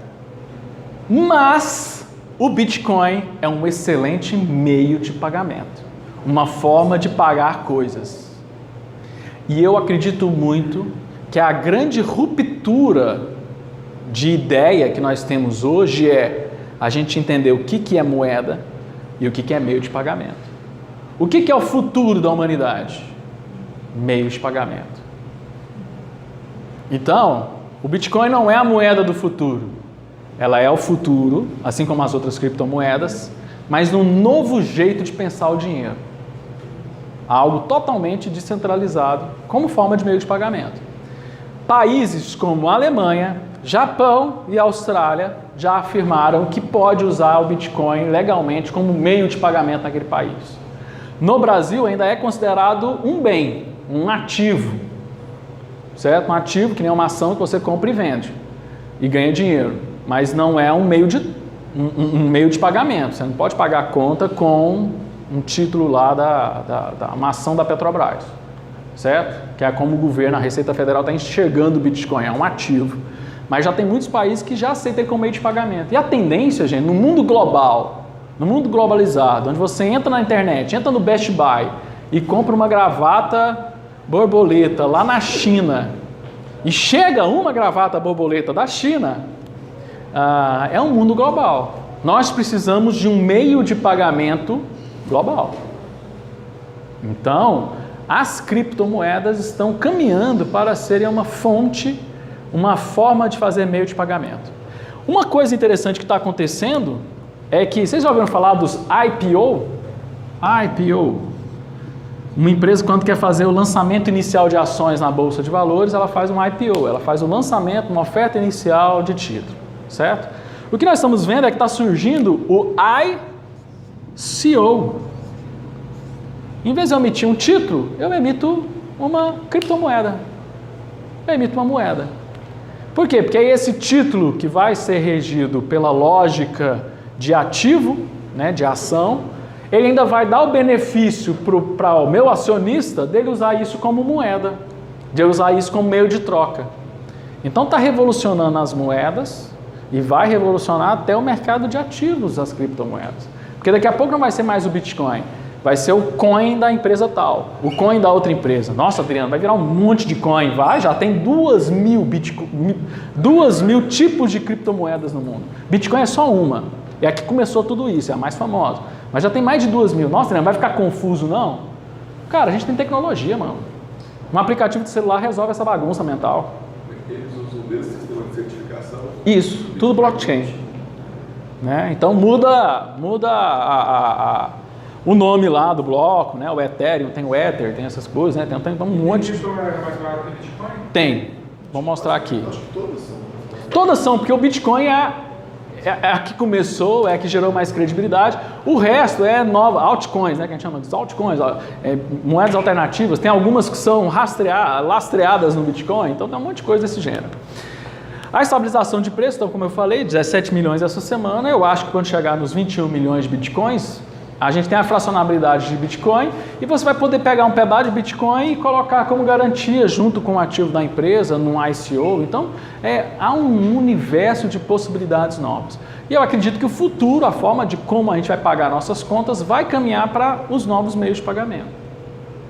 Mas o Bitcoin é um excelente meio de pagamento, uma forma de pagar coisas. E eu acredito muito que a grande ruptura de ideia que nós temos hoje é a gente entender o que é moeda e o que é meio de pagamento. O que é o futuro da humanidade? Meio de pagamento. Então, o Bitcoin não é a moeda do futuro. Ela é o futuro, assim como as outras criptomoedas, mas num novo jeito de pensar o dinheiro. Algo totalmente descentralizado como forma de meio de pagamento. Países como a Alemanha, Japão e Austrália já afirmaram que pode usar o Bitcoin legalmente como meio de pagamento naquele país. No Brasil ainda é considerado um bem, um ativo, certo? Um ativo que nem uma ação que você compra e vende e ganha dinheiro, mas não é um meio de pagamento. Você não pode pagar a conta com um título lá uma ação da Petrobras, certo? Que é como o governo, a Receita Federal está enxergando o Bitcoin, é um ativo. Mas já tem muitos países que já aceitam como meio de pagamento. E a tendência, gente, no mundo global, no mundo globalizado, onde você entra na internet, entra no Best Buy e compra uma gravata borboleta lá na China e chega uma gravata borboleta da China, é um mundo global. Nós precisamos de um meio de pagamento global. Então, as criptomoedas estão caminhando para serem uma fonte, uma forma de fazer meio de pagamento. Uma coisa interessante que está acontecendo é que, vocês já ouviram falar dos IPO? IPO. Uma empresa, quando quer fazer o lançamento inicial de ações na Bolsa de Valores, ela faz um IPO, ela faz o lançamento, uma oferta inicial de título, certo? O que nós estamos vendo é que está surgindo o ICO. Em vez de eu emitir um título, eu emito uma criptomoeda. Eu emito uma moeda. Por quê? Porque é esse título que vai ser regido pela lógica de ativo, né, de ação, ele ainda vai dar o benefício para o meu acionista dele usar isso como moeda, de usar isso como meio de troca. Então está revolucionando as moedas e vai revolucionar até o mercado de ativos, as criptomoedas. Porque daqui a pouco não vai ser mais o Bitcoin, vai ser o coin da empresa tal, o coin da outra empresa. Nossa, Adriano, vai virar um monte de coin. Vai, já tem 2.000 tipos de criptomoedas no mundo. Bitcoin é só uma. É a que começou tudo isso, é a mais famosa. Mas já tem mais de 2.000. Nossa, Adriano, vai ficar confuso não? Cara, a gente tem tecnologia, mano. Um aplicativo de celular resolve essa bagunça mental. Eles usam o mesmo sistema de certificação? Isso, tudo blockchain. Né? Então muda o nome lá do bloco, né? O Ethereum, tem o Ether, tem essas coisas, né? Tem um monte. Tem criptomoeda mais barata que Bitcoin? Tem. Vou mostrar aqui. Acho que todas são. Todas são, porque o Bitcoin é a que começou, é a que gerou mais credibilidade. O resto é nova, altcoins, né? Que a gente chama de altcoins, moedas alternativas. Tem algumas que são lastreadas no Bitcoin, então tem um monte de coisa desse gênero. A estabilização de preço, então, como eu falei, 17 milhões essa semana. Eu acho que quando chegar nos 21 milhões de Bitcoins, a gente tem a fracionabilidade de Bitcoin e você vai poder pegar um pedaço de Bitcoin e colocar como garantia junto com o ativo da empresa, num ICO. Então, há um universo de possibilidades novas. E eu acredito que o futuro, a forma de como a gente vai pagar nossas contas, vai caminhar para os novos meios de pagamento.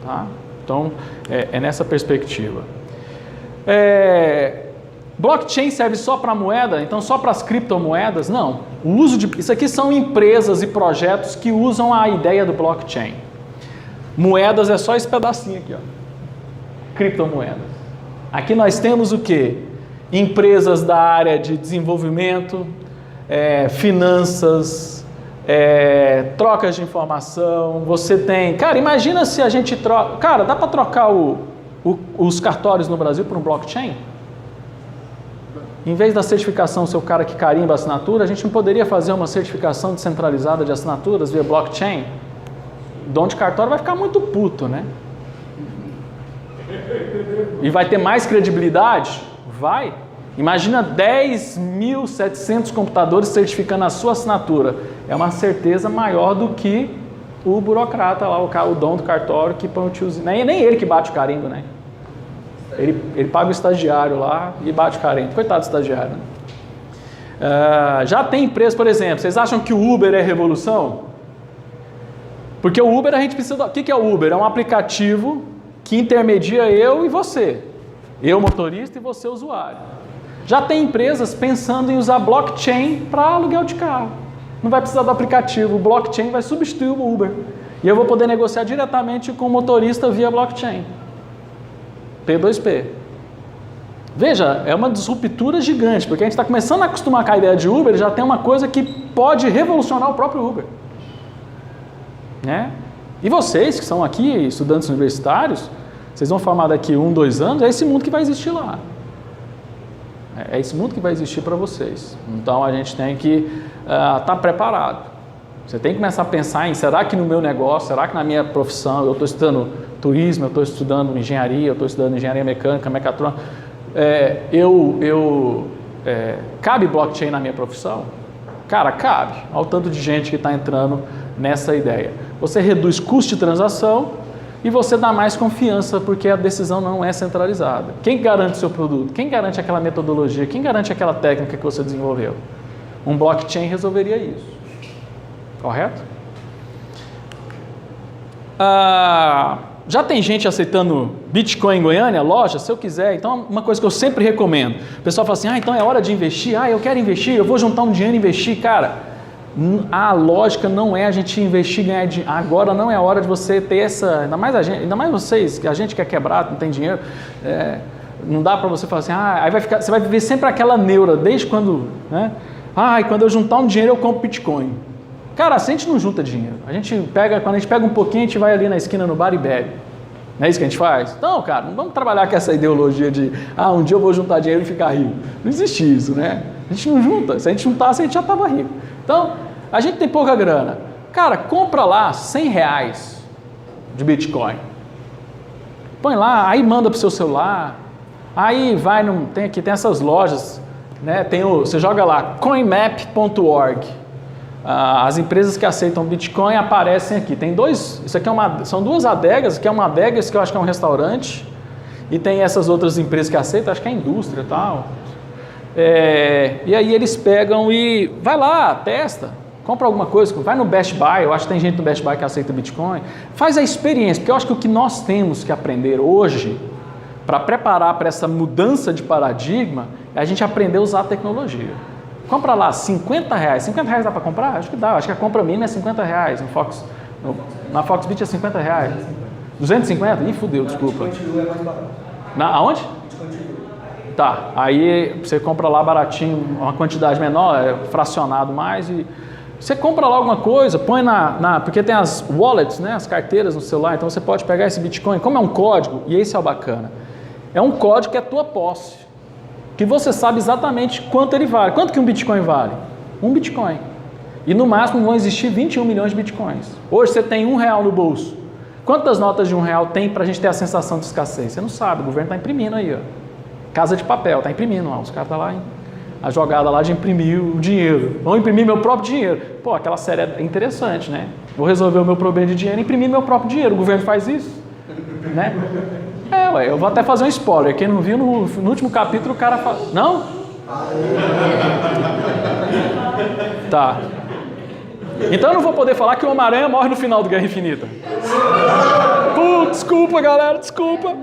Tá? Então, é nessa perspectiva. Blockchain serve só para moeda? Então só para as criptomoedas? Não. Isso aqui são empresas e projetos que usam a ideia do blockchain. Moedas é só esse pedacinho aqui, ó. Criptomoedas. Aqui nós temos o quê? Empresas da área de desenvolvimento, finanças, trocas de informação. Você tem... Cara, imagina se a gente troca... Cara, dá para trocar os cartórios no Brasil por um blockchain? Em vez da certificação ser o cara que carimba a assinatura, a gente não poderia fazer uma certificação descentralizada de assinaturas via blockchain? dono de cartório vai ficar muito puto, né? E vai ter mais credibilidade? Vai. Imagina 10.700 computadores certificando a sua assinatura. É uma certeza maior do que o burocrata lá, o dono do cartório que põe o tiozinho. Nem ele que bate o carimbo, né? Ele paga o estagiário lá e bate o carimbo. Coitado do estagiário, né? Já tem empresa, por exemplo, vocês acham que o Uber é revolução? Porque o Uber a gente precisa... O que é o Uber? É um aplicativo que intermedia eu e você. Eu, motorista, e você, usuário. Já tem empresas pensando em usar blockchain para aluguel de carro. Não vai precisar do aplicativo, o blockchain vai substituir o Uber. E eu vou poder negociar diretamente com o motorista via blockchain. P2P. Veja, é uma disruptura gigante, porque a gente está começando a acostumar com a ideia de Uber, já tem uma coisa que pode revolucionar o próprio Uber. Né? E vocês que são aqui, estudantes universitários, vocês vão formar daqui 1, 2 anos, é esse mundo que vai existir lá. É esse mundo que vai existir para vocês. Então a gente tem que estar preparado. Você tem que começar a pensar em, será que no meu negócio, será que na minha profissão, eu estou estudando turismo, eu estou estudando engenharia, eu estou estudando engenharia mecânica, mecatrônica, cabe blockchain na minha profissão? Cara, cabe. Olha o tanto de gente que está entrando nessa ideia. Você reduz custo de transação e você dá mais confiança, porque a decisão não é centralizada. Quem garante o seu produto? Quem garante aquela metodologia? Quem garante aquela técnica que você desenvolveu? Um blockchain resolveria isso. Correto? Já tem gente aceitando Bitcoin em Goiânia, loja, se eu quiser. Então, uma coisa que eu sempre recomendo. O pessoal fala assim, então é hora de investir. Eu quero investir, eu vou juntar um dinheiro e investir. Cara, a lógica não é a gente investir e ganhar dinheiro. Agora não é a hora de você ter essa... Ainda mais vocês, que a gente quer quebrar, não tem dinheiro. Não dá para você falar assim, aí você vai viver sempre aquela neura, desde quando... Né? Quando eu juntar um dinheiro eu compro Bitcoin. Cara, assim a gente não junta dinheiro. Quando a gente pega um pouquinho, a gente vai ali na esquina no bar e bebe. Não é isso que a gente faz? Não, cara, não vamos trabalhar com essa ideologia de um dia eu vou juntar dinheiro e ficar rico. Não existe isso, né? A gente não junta. Se a gente juntasse, a gente já estava rico. Então, a gente tem pouca grana. Cara, compra lá R$100 de Bitcoin. Põe lá, aí manda para o seu celular. Aí vai, tem essas lojas, né? Você joga lá, coinmap.org. As empresas que aceitam Bitcoin aparecem aqui. Tem isso aqui são duas adegas, que é uma adega, esse que eu acho que é um restaurante, e tem essas outras empresas que aceitam, acho que é indústria e tal. E aí eles pegam e vai lá, testa, compra alguma coisa, vai no Best Buy, eu acho que tem gente no Best Buy que aceita Bitcoin, faz a experiência, porque eu acho que o que nós temos que aprender hoje, para preparar para essa mudança de paradigma, é a gente aprender a usar a tecnologia. Compra lá R$50. R$50 dá para comprar? Acho que dá. Acho que a compra mínima é R$50. Na Foxbit é R$50. 250? Ih, fudeu, desculpa. Continua, é mais barato. Aonde? Continua. Tá, aí você compra lá baratinho, uma quantidade menor, fracionado mais, e você compra lá alguma coisa, põe porque tem as wallets, né, as carteiras no celular, então você pode pegar esse Bitcoin, como é um código, e esse é o bacana, é um código que é tua posse. Que você sabe exatamente quanto ele vale. Quanto que um Bitcoin vale? Um Bitcoin. E no máximo vão existir 21 milhões de Bitcoins. Hoje você tem R$1 no bolso. Quantas notas de R$1 tem para a gente ter a sensação de escassez? Você não sabe, o governo está imprimindo aí. Ó. Casa de papel, está imprimindo. Os caras estão lá, a jogada lá de imprimir o dinheiro. Vão imprimir meu próprio dinheiro. Pô, aquela série é interessante, né? Vou resolver o meu problema de dinheiro e imprimir meu próprio dinheiro. O governo faz isso, né? Eu vou até fazer um spoiler. Quem não viu, no último capítulo o cara fala... Não? Tá. Então eu não vou poder falar que o Homem-Aranha morre no final do Guerra Infinita. Desculpa, galera, desculpa.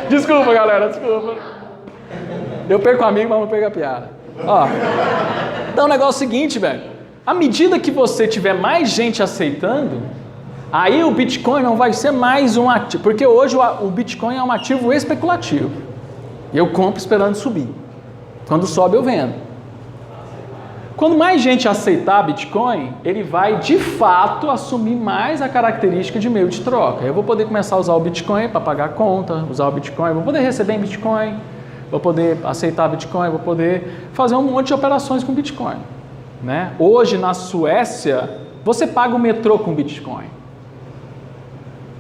Desculpa, galera, desculpa. Eu perco o amigo, mas não perco a piada. Então o negócio é o seguinte, velho. À medida que você tiver mais gente aceitando... Aí o Bitcoin não vai ser mais um ativo, porque hoje o Bitcoin é um ativo especulativo. Eu compro esperando subir. Quando sobe eu vendo. Quando mais gente aceitar Bitcoin, ele vai de fato assumir mais a característica de meio de troca. Eu vou poder começar a usar o Bitcoin para pagar a conta, usar o Bitcoin, vou poder receber em Bitcoin, vou poder aceitar Bitcoin, vou poder fazer um monte de operações com Bitcoin. né? Hoje na Suécia, você paga o metrô com Bitcoin.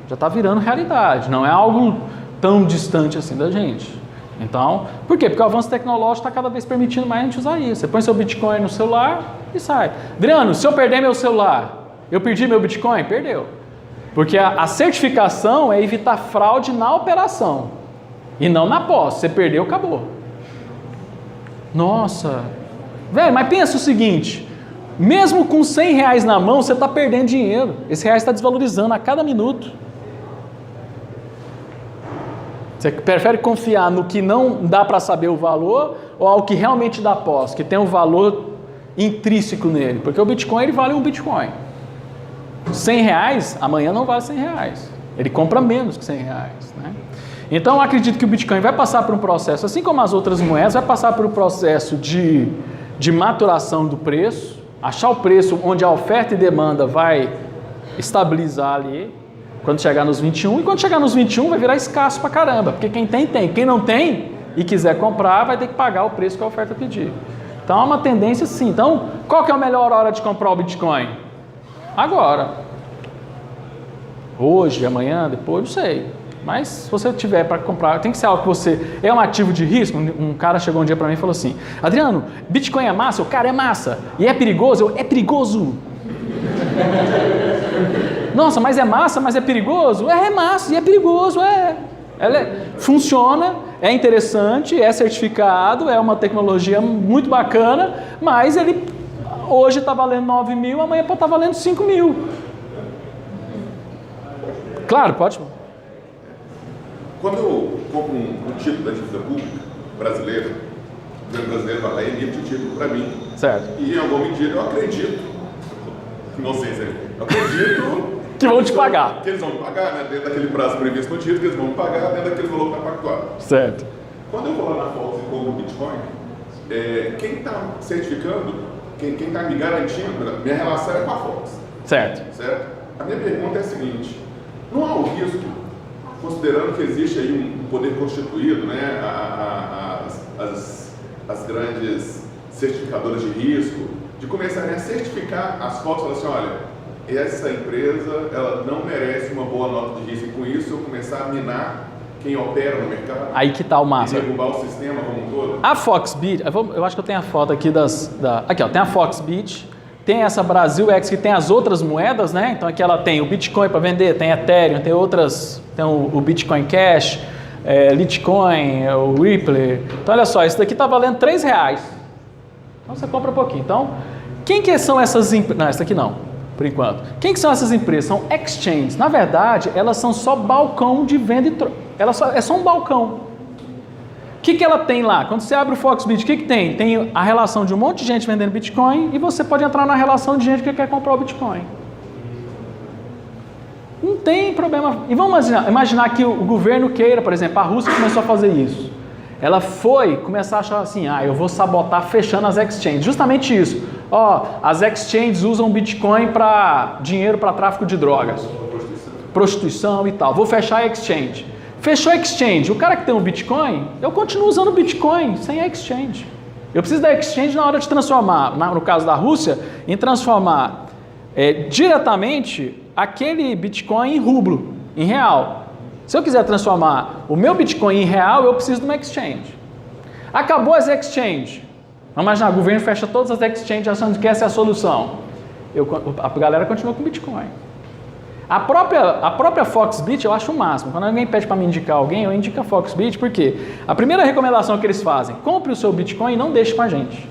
Já está virando realidade, não é algo tão distante assim da gente. Então, por quê? Porque o avanço tecnológico está cada vez permitindo mais a gente usar isso. Você põe seu Bitcoin no celular e sai. Adriano, se eu perder meu celular, eu perdi meu Bitcoin? Perdeu. Porque a certificação é evitar fraude na operação e não na posse. Você perdeu, acabou. Nossa, velho, mas pensa o seguinte, mesmo com R$100 na mão, você está perdendo dinheiro. Esse real está desvalorizando a cada minuto. Você prefere confiar no que não dá para saber o valor ou ao que realmente dá posse, que tem um valor intrínseco nele? Porque o Bitcoin, ele vale um Bitcoin. R$100, amanhã não vale R$100. Ele compra menos que R$100, né? Então, eu acredito que o Bitcoin vai passar por um processo, assim como as outras moedas, vai passar por um processo de maturação do preço, achar o preço onde a oferta e demanda vai estabilizar ali, quando chegar nos 21, e quando chegar nos 21 vai virar escasso pra caramba, porque quem tem, tem. Quem não tem e quiser comprar, vai ter que pagar o preço que a oferta pedir. Então, é uma tendência sim. Então, qual que é a melhor hora de comprar o Bitcoin? Agora. Hoje, amanhã, depois, não sei. Mas se você tiver para comprar, tem que ser algo que você... É um ativo de risco? Um cara chegou um dia para mim e falou assim, Adriano, Bitcoin é massa? O cara é massa. E é perigoso? É perigoso. Nossa, mas é massa, mas é perigoso? É massa e é perigoso, funciona, é interessante, é certificado, é uma tecnologia muito bacana, mas ele hoje está valendo 9 mil, amanhã pode estar valendo 5 mil. Claro, pode. Quando eu compro um título da dívida pública brasileira, o governo brasileiro vai lá e emite o título para mim. Certo. E em alguma medida eu acredito, não sei se eu acredito... que vão te pagar. Que eles vão me pagar, né? Dentro daquele prazo previsto no título, que eles vão me pagar dentro daquele valor que está pactuado. Certo. Quando eu vou lá na Fox e compro o Bitcoin, quem está certificando, quem está me garantindo, minha relação é com a Fox. Certo. Certo? A minha pergunta é a seguinte, não há o risco, considerando que existe aí um poder constituído, né, as grandes certificadoras de risco, de começarem a certificar as Fox e falar assim, olha, essa empresa, ela não merece uma boa nota de risco, e com isso eu começar a minar quem opera no mercado. Aí que tá o massa. E derrubar o sistema como um todo. A Foxbit, eu acho que eu tenho a foto aqui aqui ó, tem a Foxbit, tem essa BrasilX que tem as outras moedas, né? Então aqui ela tem o Bitcoin para vender, tem Ethereum, tem outras, tem o Bitcoin Cash, Litecoin, o Ripple. Então olha só, isso daqui tá valendo R$3. Então você compra um pouquinho. Então, quem que são essas empresas? Não, essa daqui não, por enquanto. Quem que são essas empresas? São exchanges. Na verdade, elas são só balcão de venda e troca. É só um balcão. O que ela tem lá? Quando você abre o Foxbit, o que tem? Tem a relação de um monte de gente vendendo Bitcoin e você pode entrar na relação de gente que quer comprar o Bitcoin. Não tem problema. E vamos imaginar que o governo queira, por exemplo, a Rússia começou a fazer isso. Ela foi começar a achar assim, eu vou sabotar fechando as exchanges. Justamente isso. As exchanges usam Bitcoin para dinheiro para tráfico de drogas. Prostituição e tal. Vou fechar a exchange. Fechou a exchange. O cara que tem um Bitcoin, eu continuo usando o Bitcoin sem a exchange. Eu preciso da exchange na hora de transformar, no caso da Rússia, em transformar diretamente aquele Bitcoin em rublo, em real. Se eu quiser transformar o meu Bitcoin em real, eu preciso de uma exchange. Acabou as exchanges. Vamos imaginar, o governo fecha todas as exchanges achando que essa é a solução. A galera continua com Bitcoin. A própria Foxbit eu acho o máximo. Quando alguém pede para me indicar alguém, eu indico a Foxbit, porque a primeira recomendação que eles fazem, compre o seu Bitcoin e não deixe com a gente.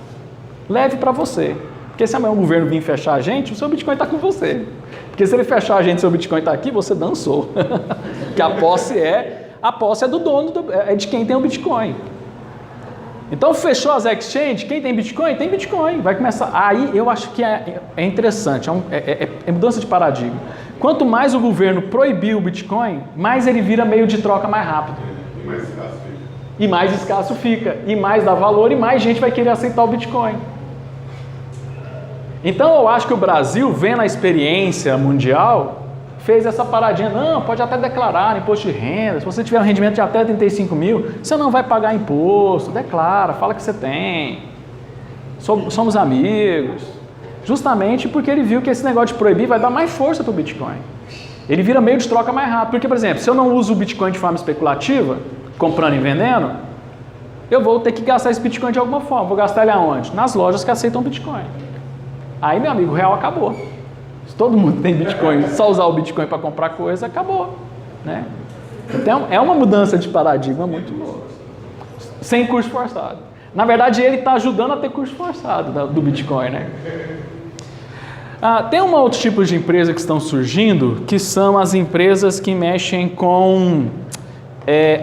Leve para você. Porque se amanhã o governo vir fechar a gente, o seu Bitcoin está com você. Porque se ele fechar a gente e o seu Bitcoin está aqui, você dançou. Porque a posse é do dono, é de quem tem o Bitcoin. Então fechou as exchanges, quem tem Bitcoin? Tem Bitcoin. Vai começar. Aí eu acho que é interessante, é mudança de paradigma. Quanto mais o governo proibir o Bitcoin, mais ele vira meio de troca mais rápido. E mais escasso fica. E mais dá valor e mais gente vai querer aceitar o Bitcoin. Então eu acho que o Brasil, vendo a experiência mundial, fez essa paradinha. Não, pode até declarar imposto de renda. Se você tiver um rendimento de até 35 mil, você não vai pagar imposto. Declara, fala que você tem. Somos amigos. Justamente porque ele viu que esse negócio de proibir vai dar mais força para o Bitcoin. Ele vira meio de troca mais rápido. Porque, por exemplo, se eu não uso o Bitcoin de forma especulativa, comprando e vendendo, eu vou ter que gastar esse Bitcoin de alguma forma. Vou gastar ele aonde? Nas lojas que aceitam Bitcoin. Aí, meu amigo, o real acabou. Se todo mundo tem Bitcoin, só usar o Bitcoin para comprar coisa, acabou. Né? Então, é uma mudança de paradigma muito boa. Sem curso forçado. Na verdade, ele está ajudando a ter curso forçado do Bitcoin, né? Tem um outro tipo de empresa que estão surgindo, que são as empresas que mexem com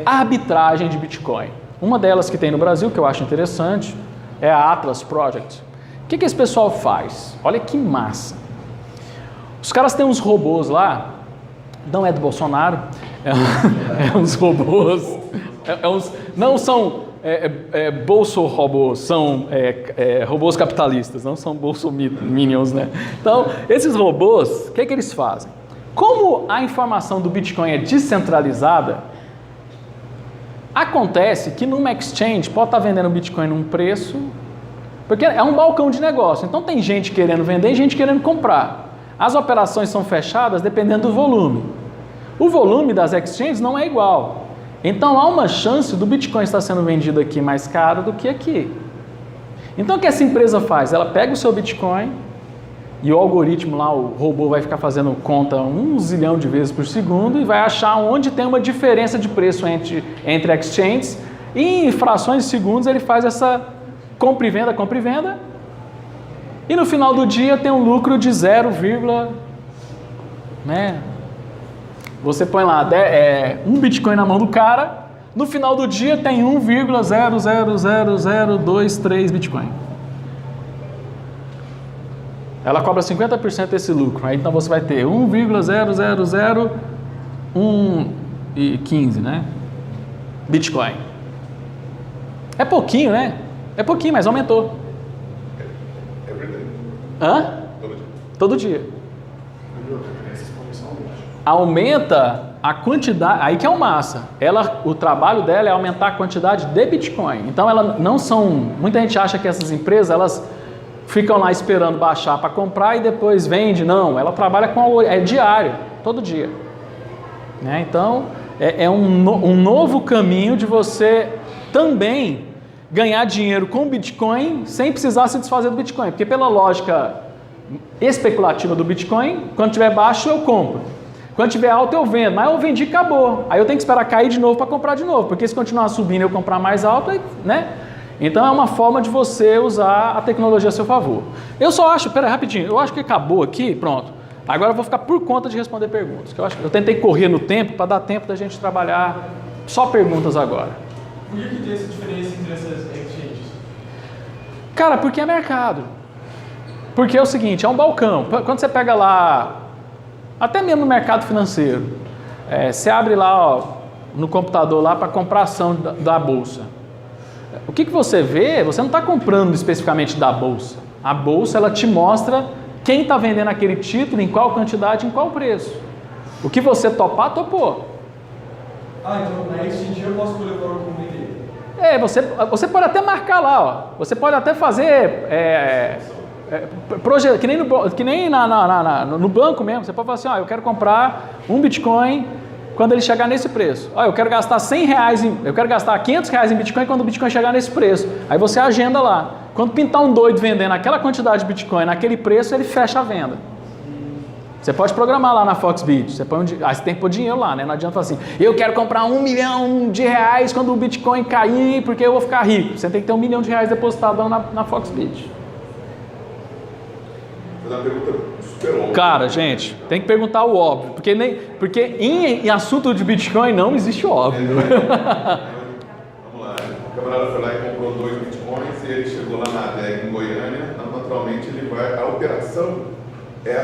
arbitragem de Bitcoin. Uma delas que tem no Brasil, que eu acho interessante, é a Atlas Project. O que esse pessoal faz? Olha que massa. Os caras têm uns robôs lá, não é do Bolsonaro, é uns robôs, não são bolso-robôs, são robôs capitalistas, não são bolso-minions, né? Então, esses robôs, o que eles fazem? Como a informação do Bitcoin é descentralizada, acontece que numa exchange pode estar vendendo Bitcoin num preço, porque é um balcão de negócio, então tem gente querendo vender e gente querendo comprar. As operações são fechadas dependendo do volume. O volume das exchanges não é igual. Então há uma chance do Bitcoin estar sendo vendido aqui mais caro do que aqui. Então o que essa empresa faz? Ela pega o seu Bitcoin e o algoritmo lá, o robô vai ficar fazendo conta 1 zilhão de vezes por segundo e vai achar onde tem uma diferença de preço entre exchanges e em frações de segundos ele faz essa compra e venda e no final do dia tem um lucro de 0, né? Você põe lá 1 Bitcoin na mão do cara, no final do dia tem 1,000023 Bitcoin. Ela cobra 50% desse lucro, aí então você vai ter 1,000115, né? Bitcoin. É pouquinho, né? É pouquinho, mas aumentou. Hã? Todo dia. Aumenta a quantidade, aí que é o massa. O trabalho dela é aumentar a quantidade de Bitcoin. Então elas não são, muita gente acha que essas empresas elas ficam lá esperando baixar para comprar e depois vende. Não, ela trabalha diário, todo dia. Né? Então é um novo caminho de você também ganhar dinheiro com Bitcoin sem precisar se desfazer do Bitcoin. Porque pela lógica especulativa do Bitcoin, quando tiver baixo eu compro. Quando tiver alto eu vendo, mas eu vendi e acabou. Aí eu tenho que esperar cair de novo para comprar de novo, porque se continuar subindo e eu comprar mais alto, né? Então é uma forma de você usar a tecnologia a seu favor. Eu só acho, rapidinho, eu acho que acabou aqui, pronto. Agora eu vou ficar por conta de responder perguntas. Eu tentei correr no tempo para dar tempo da gente trabalhar só perguntas agora. Por que tem essa diferença entre essas exchanges? Cara, porque é mercado. Porque é o seguinte, é um balcão. Quando você pega lá, até mesmo no mercado financeiro, você abre lá no computador lá para comprar ação da bolsa. O que você vê, você não está comprando especificamente da bolsa. A bolsa ela te mostra quem está vendendo aquele título, em qual quantidade, em qual preço. O que você topar, topou. Então na exchange eu posso escolher para como vender? Você pode até marcar lá, ó. Você pode até fazer projeto, que nem no banco mesmo. Você pode falar assim, eu quero comprar um Bitcoin quando ele chegar nesse preço. Eu quero gastar eu quero gastar R$500 em Bitcoin quando o Bitcoin chegar nesse preço. Aí você agenda lá. Quando pintar um doido vendendo aquela quantidade de Bitcoin naquele preço, ele fecha a venda. Você pode programar lá na Foxbit. Você tem que pôr dinheiro lá, né? Não adianta falar assim, eu quero comprar R$1 milhão quando o Bitcoin cair, porque eu vou ficar rico. Você tem que ter R$1 milhão depositado na Foxbit. Vou fazer uma pergunta super óbvia. Cara, gente, tem que perguntar o óbvio, porque em assunto de Bitcoin não existe óbvio. Vamos lá, o camarada foi lá e comprou 2 Bitcoins e ele chegou lá na ADEC em Goiânia, naturalmente a operação é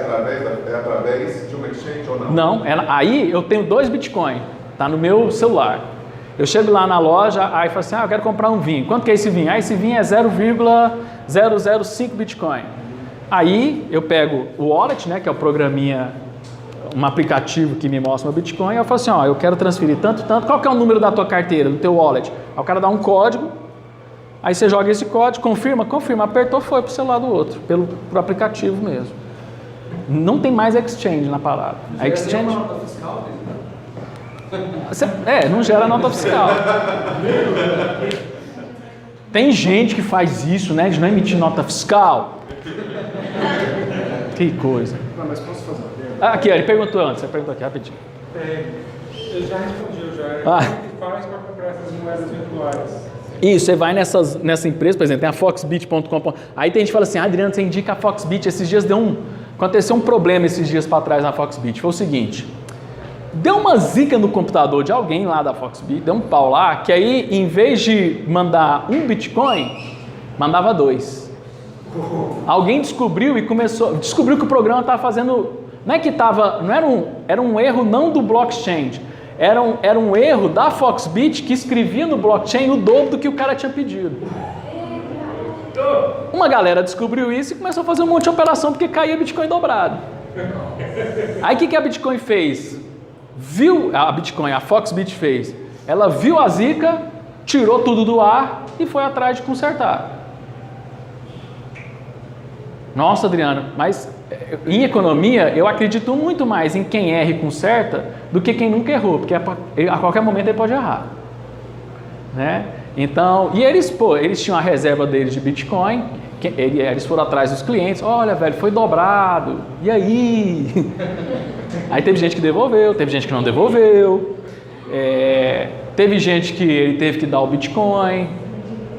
através de uma exchange ou não? Não, aí eu tenho 2 Bitcoin, tá no meu celular. Eu chego lá na loja, aí falo assim, eu quero comprar um vinho. Quanto que é esse vinho? Esse vinho é 0,005 Bitcoin. Aí eu pego o wallet, né, que é o programinha, um aplicativo que me mostra o Bitcoin, e eu falo assim, eu quero transferir tanto, qual que é o número da tua carteira, do teu wallet? Aí o cara dá um código, Aí você joga esse código, confirma, apertou, foi para o celular do outro, pro aplicativo mesmo. Não tem mais exchange na parada. A exchange... Não nota fiscal, não gera nota fiscal. Tem gente que faz isso, né, de não emitir nota fiscal. Que coisa. Não, mas posso fazer uma pergunta? Aqui, ele perguntou antes, você perguntou aqui, rapidinho. Eu já respondi, Como que faz para comprar essas moedas virtuais? Isso, você vai nessa empresa, por exemplo, tem a foxbit.com. Aí tem gente que fala assim, Adriano, você indica a Foxbit. Esses dias aconteceu um problema esses dias para trás na Foxbit. Foi o seguinte, deu uma zica no computador de alguém lá da Foxbit, deu um pau lá, que aí em vez de mandar um Bitcoin, mandava 2. Alguém descobriu que o programa estava fazendo, era um erro não do blockchain, era um erro da Foxbit que escrevia no blockchain o dobro do que o cara tinha pedido. Uma galera descobriu isso e começou a fazer um monte de operação porque caía Bitcoin dobrado. Aí o que a Bitcoin fez? A Foxbit fez. Ela viu a zica, tirou tudo do ar e foi atrás de consertar. Nossa, Adriano, mas em economia eu acredito muito mais em quem erra e conserta do que quem nunca errou, porque a qualquer momento ele pode errar, né? Então, e eles tinham a reserva deles de Bitcoin, eles foram atrás dos clientes, olha, velho, foi dobrado, e aí? Aí teve gente que devolveu, teve gente que não devolveu, teve gente que ele teve que dar o Bitcoin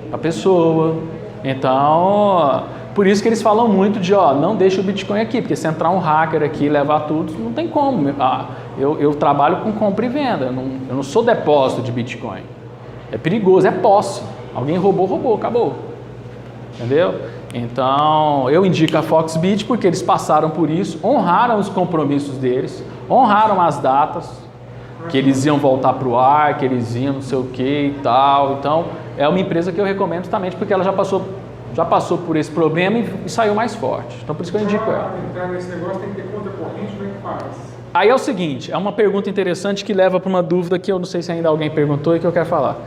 para a pessoa, então... Por isso que eles falam muito de, não deixa o Bitcoin aqui, porque se entrar um hacker aqui e levar tudo, não tem como. Eu trabalho com compra e venda, eu não sou depósito de Bitcoin. É perigoso, é posse. Alguém roubou, acabou. Entendeu? Então, eu indico a Foxbit porque eles passaram por isso, honraram os compromissos deles, honraram as datas, que eles iam voltar para o ar, que eles iam não sei o que e tal. Então, é uma empresa que eu recomendo justamente porque ela já passou por esse problema e saiu mais forte. Então, por isso que eu indico ela. Entrar nesse negócio tem que ter conta corrente, como é que faz? Aí é o seguinte, é uma pergunta interessante que leva para uma dúvida que eu não sei se ainda alguém perguntou e que eu quero falar.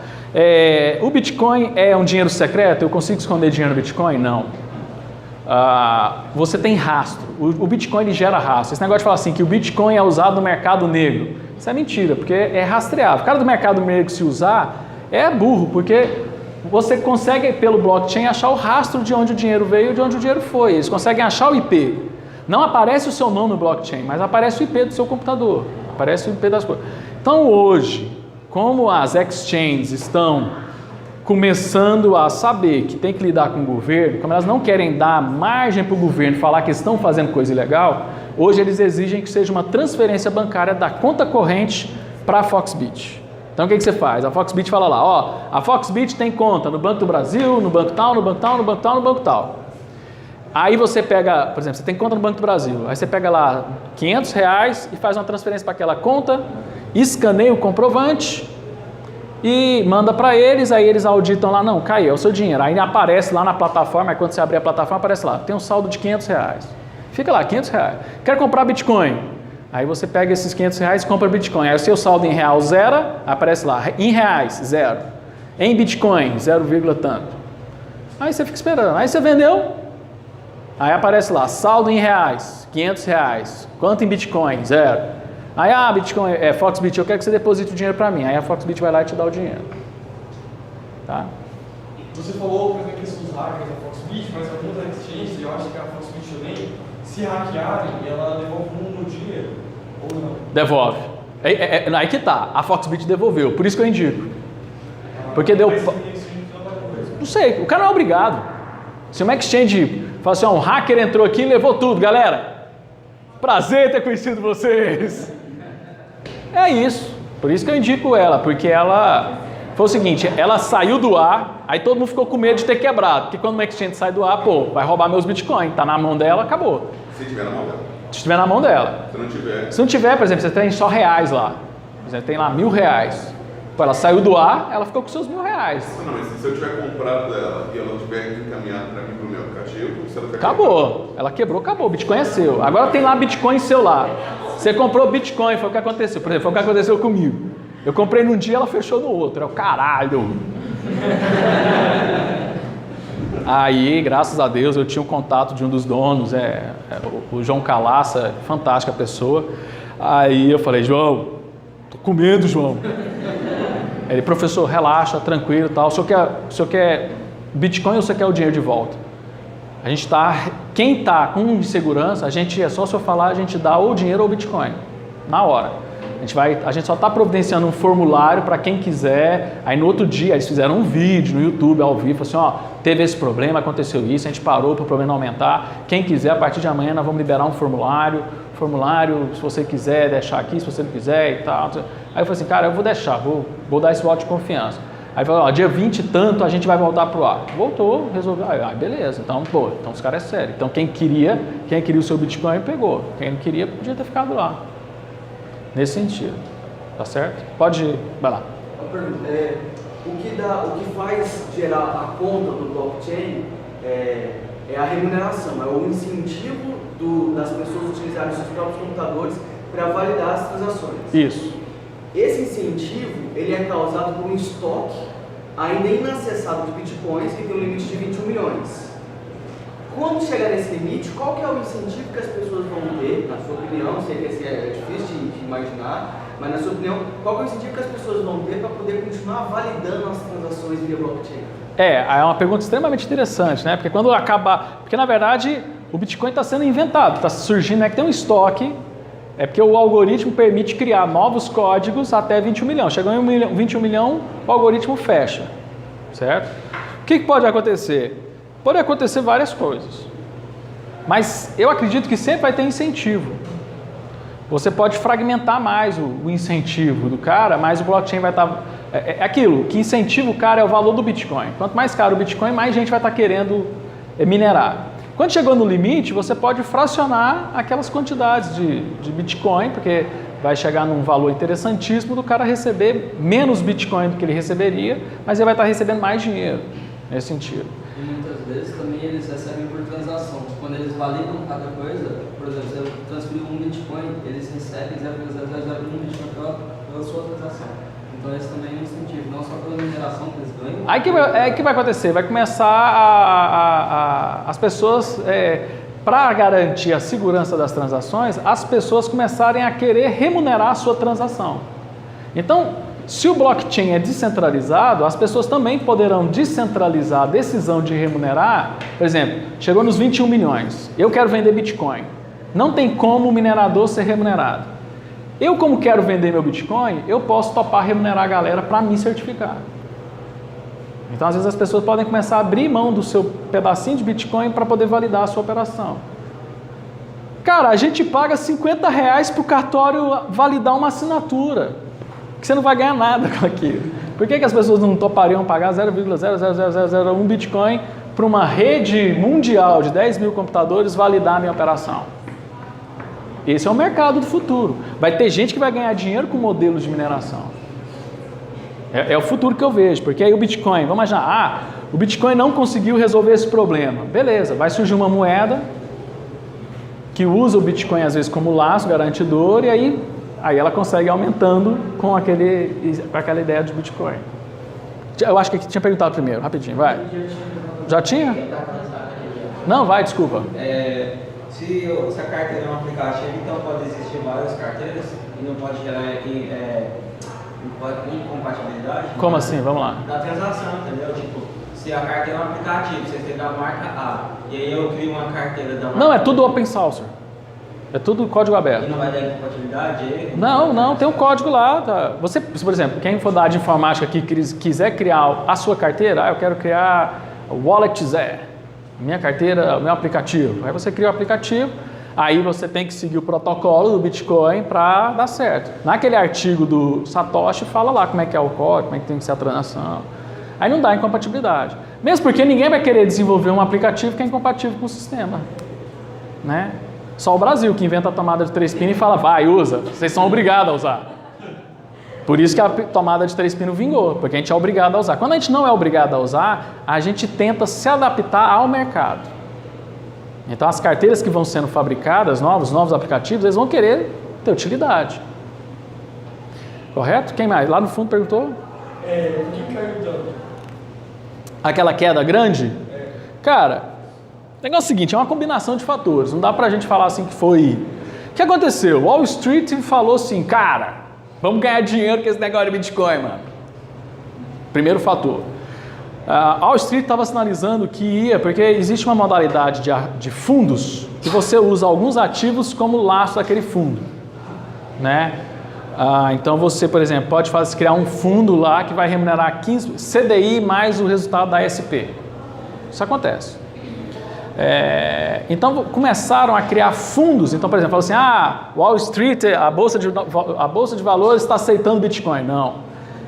O Bitcoin é um dinheiro secreto? Eu consigo esconder dinheiro no Bitcoin? Não. Você tem rastro. O Bitcoin ele gera rastro. Esse negócio de falar assim que o Bitcoin é usado no mercado negro, isso é mentira, porque é rastreável. O cara do mercado negro se usar é burro, porque você consegue pelo blockchain achar o rastro de onde o dinheiro veio e de onde o dinheiro foi. Eles conseguem achar o IP. Não aparece o seu nome no blockchain, mas aparece o IP do seu computador, aparece o IP das coisas. Então hoje, como as exchanges estão começando a saber que tem que lidar com o governo, como elas não querem dar margem para o governo falar que estão fazendo coisa ilegal, hoje eles exigem que seja uma transferência bancária da conta corrente para a Foxbit. Então o que você faz? A Foxbit fala lá, a Foxbit tem conta no Banco do Brasil, no banco tal, no banco tal, no banco tal, no banco tal. Aí você pega, por exemplo, você tem conta no Banco do Brasil, aí você pega lá R$500 e faz uma transferência para aquela conta, escaneia o comprovante e manda para eles, aí eles auditam lá, não, caiu, é o seu dinheiro. Aí aparece lá na plataforma, aí quando você abrir a plataforma, aparece lá, tem um saldo de R$500. Fica lá, R$500. Quero comprar Bitcoin. Aí você pega esses R$500 e compra Bitcoin. Aí o seu saldo em real zera, aparece lá, em reais, zero. Em Bitcoin, 0, tanto. Aí você fica esperando. Aí você vendeu, aí aparece lá, saldo em reais, R$500. Quanto em Bitcoin? 0. Aí, Bitcoin, Foxbit, eu quero que você deposite o dinheiro para mim. Aí a Foxbit vai lá e te dá o dinheiro. Tá? Você falou, por exemplo, que os hackers da Foxbit, mas algumas exchanges, eu acho que a Foxbit também, se hackearem, ela devolve o dinheiro, ou não? Devolve. Aí que tá, a Foxbit devolveu, por isso que eu indico. Porque deu... Não sei, o cara não é obrigado. Se uma exchange fala assim, um hacker entrou aqui e levou tudo, galera, prazer ter conhecido vocês. É isso, por isso que eu indico ela, porque ela... Foi o seguinte, ela saiu do ar, aí todo mundo ficou com medo de ter quebrado, porque quando uma exchange sai do ar, vai roubar meus bitcoins, tá na mão dela, acabou. Se tiver na mão dela. Se tiver na mão dela. Se não tiver. Se não tiver, por exemplo, você tem só reais lá, por exemplo, tem lá R$1.000. Pô, ela saiu do ar, ela ficou com seus R$1.000. Não, mas se eu tiver comprado dela e ela não tiver encaminhado para mim pro meu aplicativo, se ela tiver acabou, ela quebrou, acabou, o Bitcoin é seu. Agora tem lá Bitcoin seu lá. Você comprou Bitcoin, foi o que aconteceu, por exemplo, foi o que aconteceu comigo. Eu comprei num dia, ela fechou no outro. É o caralho. Aí, graças a Deus, eu tinha um contato de um dos donos, o João Calaça, fantástica pessoa. Aí eu falei, João, tô com medo, João. Ele, professor, relaxa, tranquilo e tal. O senhor quer Bitcoin ou você quer o dinheiro de volta? A gente quem está com insegurança, é só o senhor falar, a gente dá ou dinheiro ou Bitcoin, na hora. A gente só está providenciando um formulário para quem quiser. Aí no outro dia eles fizeram um vídeo no YouTube ao vivo, assim, ó, teve esse problema, aconteceu isso, a gente parou para o problema não aumentar. Quem quiser, a partir de amanhã nós vamos liberar um formulário, se você quiser deixar aqui, se você não quiser e tal. Aí eu falei assim, cara, eu vou deixar, vou dar esse voto de confiança. Aí falou, ó, dia 20 e tanto a gente vai voltar pro ar. Voltou, resolveu. Aí, beleza, então os caras é sério. Então quem queria o seu Bitcoin pegou. Quem não queria podia ter ficado lá. Nesse sentido. Tá certo? Pode ir, vai lá. Uma pergunta, o que faz gerar a conta do blockchain é a remuneração, é o incentivo das pessoas utilizarem seus próprios computadores para validar as transações. Isso. Esse incentivo, ele é causado por um estoque ainda inacessado de bitcoins que tem um limite de 21 milhões. Quando chegar nesse limite, qual que é o incentivo que as pessoas vão ter, na sua opinião? Sei que é difícil de imaginar, mas na sua opinião, qual que é o incentivo que as pessoas vão ter para poder continuar validando as transações via blockchain? É uma pergunta extremamente interessante, né? Porque na verdade o Bitcoin está sendo inventado, está surgindo, que tem um estoque. É porque o algoritmo permite criar novos códigos até 21 milhões. Chegou em 21 milhão, o algoritmo fecha, certo? O que pode acontecer? Pode acontecer várias coisas, mas eu acredito que sempre vai ter incentivo. Você pode fragmentar mais o incentivo do cara, mas o blockchain vai estar... É aquilo, que incentiva o cara é o valor do Bitcoin. Quanto mais caro o Bitcoin, mais gente vai estar querendo minerar. Quando chegou no limite, você pode fracionar aquelas quantidades de Bitcoin, porque vai chegar num valor interessantíssimo do cara receber menos Bitcoin do que ele receberia, mas ele vai estar recebendo mais dinheiro, nesse sentido. E muitas vezes também eles recebem por transação. Quando eles validam cada coisa, por exemplo, você transferiu um Bitcoin, eles recebem 0,001 Bitcoin pela sua transação. Então esse também é um incentivo, não só pela mineração que eles ganham. Aí que vai acontecer, vai começar as pessoas, para garantir a segurança das transações, as pessoas começarem a querer remunerar a sua transação. Então, se o blockchain é descentralizado, as pessoas também poderão descentralizar a decisão de remunerar. Por exemplo, chegou nos 21 milhões, eu quero vender Bitcoin. Não tem como o minerador ser remunerado. Eu, como quero vender meu Bitcoin, eu posso topar remunerar a galera para me certificar. Então, às vezes, as pessoas podem começar a abrir mão do seu pedacinho de Bitcoin para poder validar a sua operação. Cara, a gente paga R$50 para o cartório validar uma assinatura, que você não vai ganhar nada com aquilo. Por que as pessoas não topariam pagar 0,00001 Bitcoin para uma rede mundial de 10 mil computadores validar a minha operação? Esse é o mercado do futuro. Vai ter gente que vai ganhar dinheiro com modelos de mineração. É o futuro que eu vejo, porque aí o Bitcoin, vamos imaginar, o Bitcoin não conseguiu resolver esse problema. Beleza, vai surgir uma moeda que usa o Bitcoin às vezes como laço garantidor e aí ela consegue ir aumentando com aquela ideia de Bitcoin. Eu acho que tinha perguntado primeiro, rapidinho, vai. Já tinha? Não, vai, desculpa. Se a carteira é um aplicativo, então pode existir várias carteiras e não pode gerar aqui incompatibilidade? Como assim? Vamos lá. Da transação, entendeu? Tipo, se a carteira é um aplicativo, você tem da marca A, e aí eu crio uma carteira da marca... Não, é tudo open source. É tudo código aberto. E não vai dar incompatibilidade? Não, tem um código lá. Tá? Você, por exemplo, quem for da área de informática aqui quiser criar a sua carteira, eu quero criar o Wallet Zé, minha carteira, meu aplicativo. Aí você cria o aplicativo, aí você tem que seguir o protocolo do Bitcoin para dar certo. Naquele artigo do Satoshi fala lá como é que é o código, como é que tem que ser a transação. Aí não dá incompatibilidade. Mesmo porque ninguém vai querer desenvolver um aplicativo que é incompatível com o sistema, né? Só o Brasil que inventa a tomada de 3 pinos e fala, vai, usa, vocês são obrigados a usar. Por isso que a tomada de 3 pinos vingou, porque a gente é obrigado a usar. Quando a gente não é obrigado a usar, a gente tenta se adaptar ao mercado. Então as carteiras que vão sendo fabricadas, novos aplicativos, eles vão querer ter utilidade. Correto? Quem mais? Lá no fundo perguntou? Por que caiu tanto? Aquela queda grande? Cara, o negócio é o seguinte, é uma combinação de fatores. Não dá pra gente falar assim que foi... O que aconteceu? Wall Street falou assim, cara, vamos ganhar dinheiro com esse negócio de Bitcoin, mano. Primeiro fator. Wall Street estava sinalizando que ia, porque existe uma modalidade de fundos que você usa alguns ativos como laço daquele fundo, né? Então você, por exemplo, pode criar um fundo lá que vai remunerar 15 CDI mais o resultado da SP. Isso acontece. Então começaram a criar fundos. Então, por exemplo, falou assim, Wall Street, a bolsa de valores está aceitando Bitcoin. Não.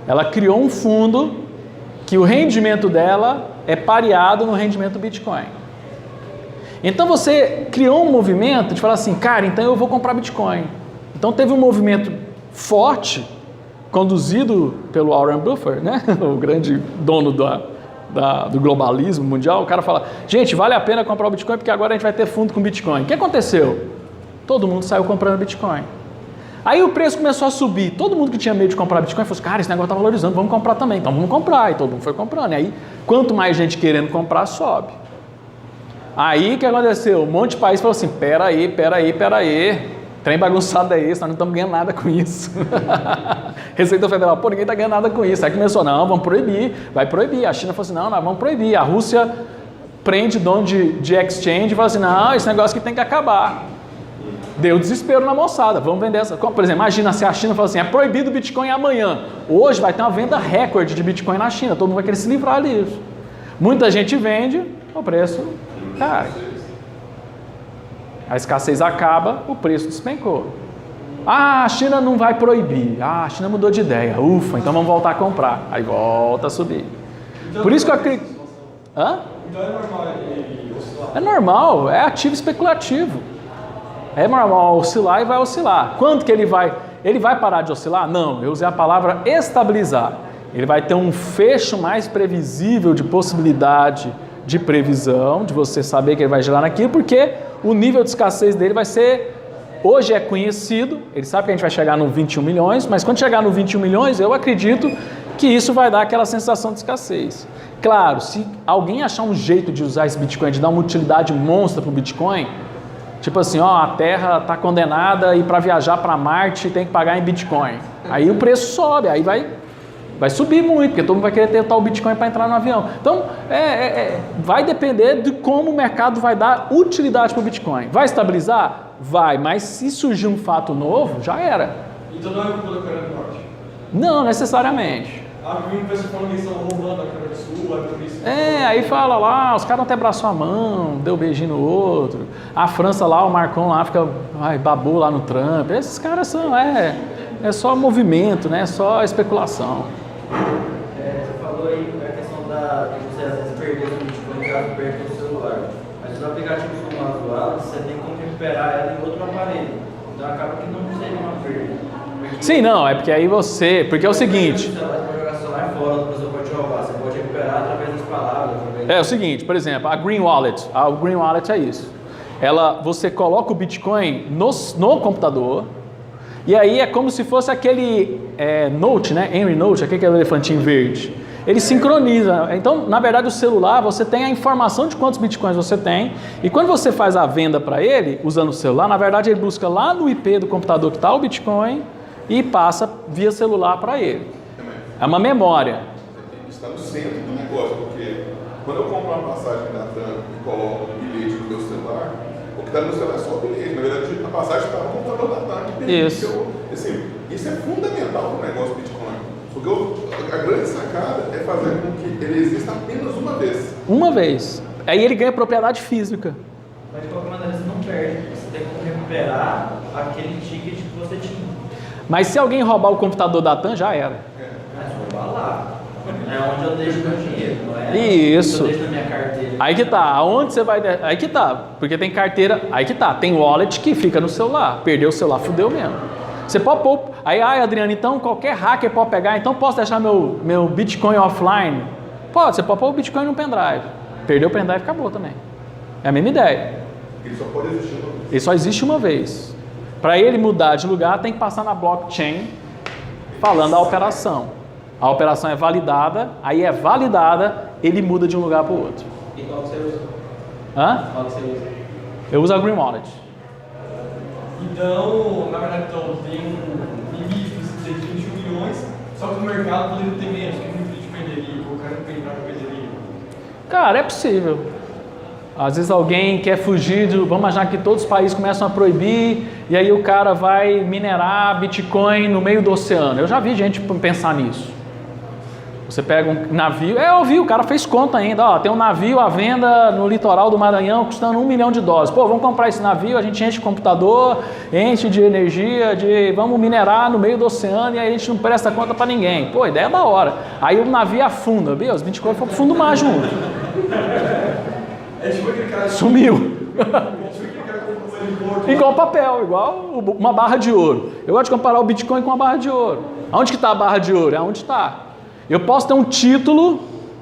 Ela criou um fundo que o rendimento dela é pareado no rendimento do Bitcoin. Então você criou um movimento de falar assim, cara, então eu vou comprar Bitcoin. Então teve um movimento forte, conduzido pelo Warren Buffett, né? O grande dono do globalismo mundial. O cara fala, gente, vale a pena comprar o Bitcoin porque agora a gente vai ter fundo com Bitcoin. O que aconteceu? Todo mundo saiu comprando Bitcoin. Aí o preço começou a subir. Todo mundo que tinha medo de comprar Bitcoin falou assim, cara, esse negócio está valorizando, vamos comprar também. Então vamos comprar. E todo mundo foi comprando. E aí, quanto mais gente querendo comprar, sobe. Aí o que aconteceu? Um monte de país falou assim, peraí. Trem bagunçado é esse, nós não estamos ganhando nada com isso. Receita Federal, pô, ninguém está ganhando nada com isso. Aí começou, não, vamos proibir, vai proibir. A China falou assim, não, nós vamos proibir. A Rússia prende dono de exchange e fala assim, não, esse negócio aqui tem que acabar. Deu desespero na moçada, vamos vender essa. Por exemplo, imagina se a China fala assim, é proibido o Bitcoin amanhã. Hoje vai ter uma venda recorde de Bitcoin na China, todo mundo vai querer se livrar disso. Muita gente vende, o preço cai. A escassez acaba, o preço despencou. A China não vai proibir. A China mudou de ideia. Ufa, então vamos voltar a comprar. Aí volta a subir. Então, por isso que eu acredito... Hã? Então é normal ele oscilar? É normal, é ativo especulativo. É normal oscilar e vai oscilar. Quanto que ele vai? Ele vai parar de oscilar? Não, eu usei a palavra estabilizar. Ele vai ter um fecho mais previsível de possibilidade de previsão, de você saber que ele vai gerar naquilo, porque o nível de escassez dele vai ser, hoje é conhecido, ele sabe que a gente vai chegar no 21 milhões, mas quando chegar no 21 milhões, eu acredito que isso vai dar aquela sensação de escassez. Claro, se alguém achar um jeito de usar esse Bitcoin, de dar uma utilidade monstra para o Bitcoin, tipo assim, ó, a Terra está condenada e para viajar para Marte tem que pagar em Bitcoin. Aí o preço sobe, aí vai subir muito, porque todo mundo vai querer ter tal Bitcoin para entrar no avião. Então, vai depender de como o mercado vai dar utilidade para o Bitcoin. Vai estabilizar? Vai, mas se surgir um fato novo, já era. Então não é culpa da Coreia do Norte? Não, necessariamente. Vem um pessoal falando que eles estão roubando a Coreia do Sul, é por isso. Aí fala lá, os caras até abraçou a mão, deu beijinho no outro. A França lá, o Macron lá fica, babou lá no Trump. Esses caras são, é só movimento, né? É só especulação. Você falou aí a questão de você às vezes perder o Bitcoin caso perca o celular. Mas os aplicativos como as Wallet, você tem como recuperar ela em outro aparelho. Então acaba que não seria uma perda. Sim, não, é porque aí você... Porque é o seguinte... Você pode jogar o celular fora, a pessoa pode roubar. Você pode recuperar através das palavras. É o seguinte, por exemplo, a Green Wallet. A Green Wallet é isso. Você coloca o Bitcoin no computador... E aí é como se fosse aquele Note, né? Henry Note, aquele elefantinho verde. Ele sincroniza. Então, na verdade, o celular, você tem a informação de quantos bitcoins você tem. E quando você faz a venda para ele, usando o celular, na verdade, ele busca lá no IP do computador que está o Bitcoin e passa via celular para ele. É uma memória. Está no centro do negócio, porque quando eu compro uma passagem da TAM e coloco o bilhete no meu celular, o que está no meu celular é só o bilhete. Na verdade, a passagem está no computador da TAM. Isso. Isso é fundamental para o negócio do Bitcoin. Porque a grande sacada é fazer com que ele exista apenas uma vez. Uma vez. Aí ele ganha propriedade física. Mas de qualquer maneira você não perde. Você tem como recuperar aquele ticket que você tinha. Mas se alguém roubar o computador da TAM, já era. Mas roubar lá. É onde eu deixo meu dinheiro, não é? Isso. Eu deixo na minha carteira. Aí que tá, aonde você vai... Aí que tá, porque tem carteira... Aí que tá, tem wallet que fica no celular. Perdeu o celular, fudeu mesmo. Você pode pôr... Aí, Adriano, então qualquer hacker pode pegar, então posso deixar meu Bitcoin offline? Pode, você pode pôr o Bitcoin no pendrive. Perdeu o pendrive, acabou também. É a mesma ideia. Ele só pode existir uma vez. Ele só existe uma vez. Para ele mudar de lugar, tem que passar na blockchain falando a operação. A operação é validada, aí é validada, ele muda de um lugar para o outro. E qual que você usa? Hã? Qual que você usa? Eu uso a Green Wallet. Então, na verdade, então, tem um limite de 21 milhões, só que no mercado poderia ter menos, que muito vídeo perderia, o cara não perderia. Cara, é possível. Às vezes alguém quer fugir vamos imaginar que todos os países começam a proibir e aí o cara vai minerar Bitcoin no meio do oceano. Eu já vi gente pensar nisso. Você pega um navio, eu vi, o cara fez conta ainda, ó, tem um navio à venda no litoral do Maranhão custando $1 milhão. Pô, vamos comprar esse navio, a gente enche de computador, enche de energia, vamos minerar no meio do oceano e aí a gente não presta conta para ninguém. Pô, ideia é da hora. Aí o navio afunda, viu? Os Bitcoin foram pro fundo do mar junto. É tipo aquele cara... Sumiu. É tipo aquele cara que comprou ele em Porto. Igual papel, igual uma barra de ouro. Eu gosto de comparar o Bitcoin com uma barra de ouro. Aonde que está a barra de ouro? É onde está. Eu posso ter um título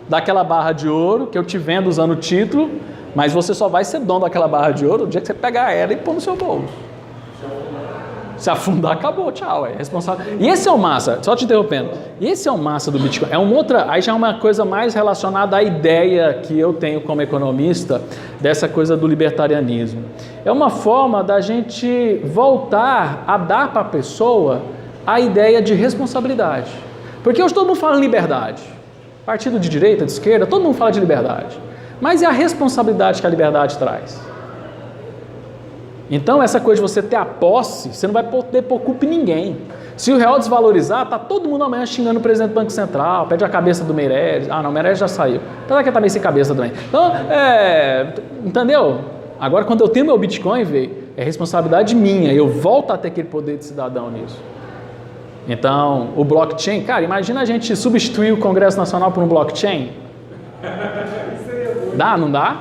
daquela barra de ouro, que eu te vendo usando o título, mas você só vai ser dono daquela barra de ouro no dia que você pegar ela e pôr no seu bolso. Se afundar, acabou, tchau, é responsável. E esse é o massa, só te interrompendo, esse é o massa do Bitcoin, aí já é uma coisa mais relacionada à ideia que eu tenho como economista, dessa coisa do libertarianismo. É uma forma da gente voltar a dar para a pessoa a ideia de responsabilidade. Porque hoje todo mundo fala em liberdade, partido de direita, de esquerda, todo mundo fala de liberdade. Mas é a responsabilidade que a liberdade traz. Então, essa coisa de você ter a posse, você não vai poder pôr culpa em ninguém. Se o real desvalorizar, tá todo mundo amanhã xingando o presidente do Banco Central, pede a cabeça do Meirelles. Ah, não, o Meirelles já saiu. Apesar que ele tá meio sem cabeça também. Então, entendeu? Agora, quando eu tenho meu Bitcoin, é responsabilidade minha. Eu volto a ter aquele poder de cidadão nisso. Então, o blockchain, cara, imagina a gente substituir o Congresso Nacional por um blockchain. Dá? Não dá?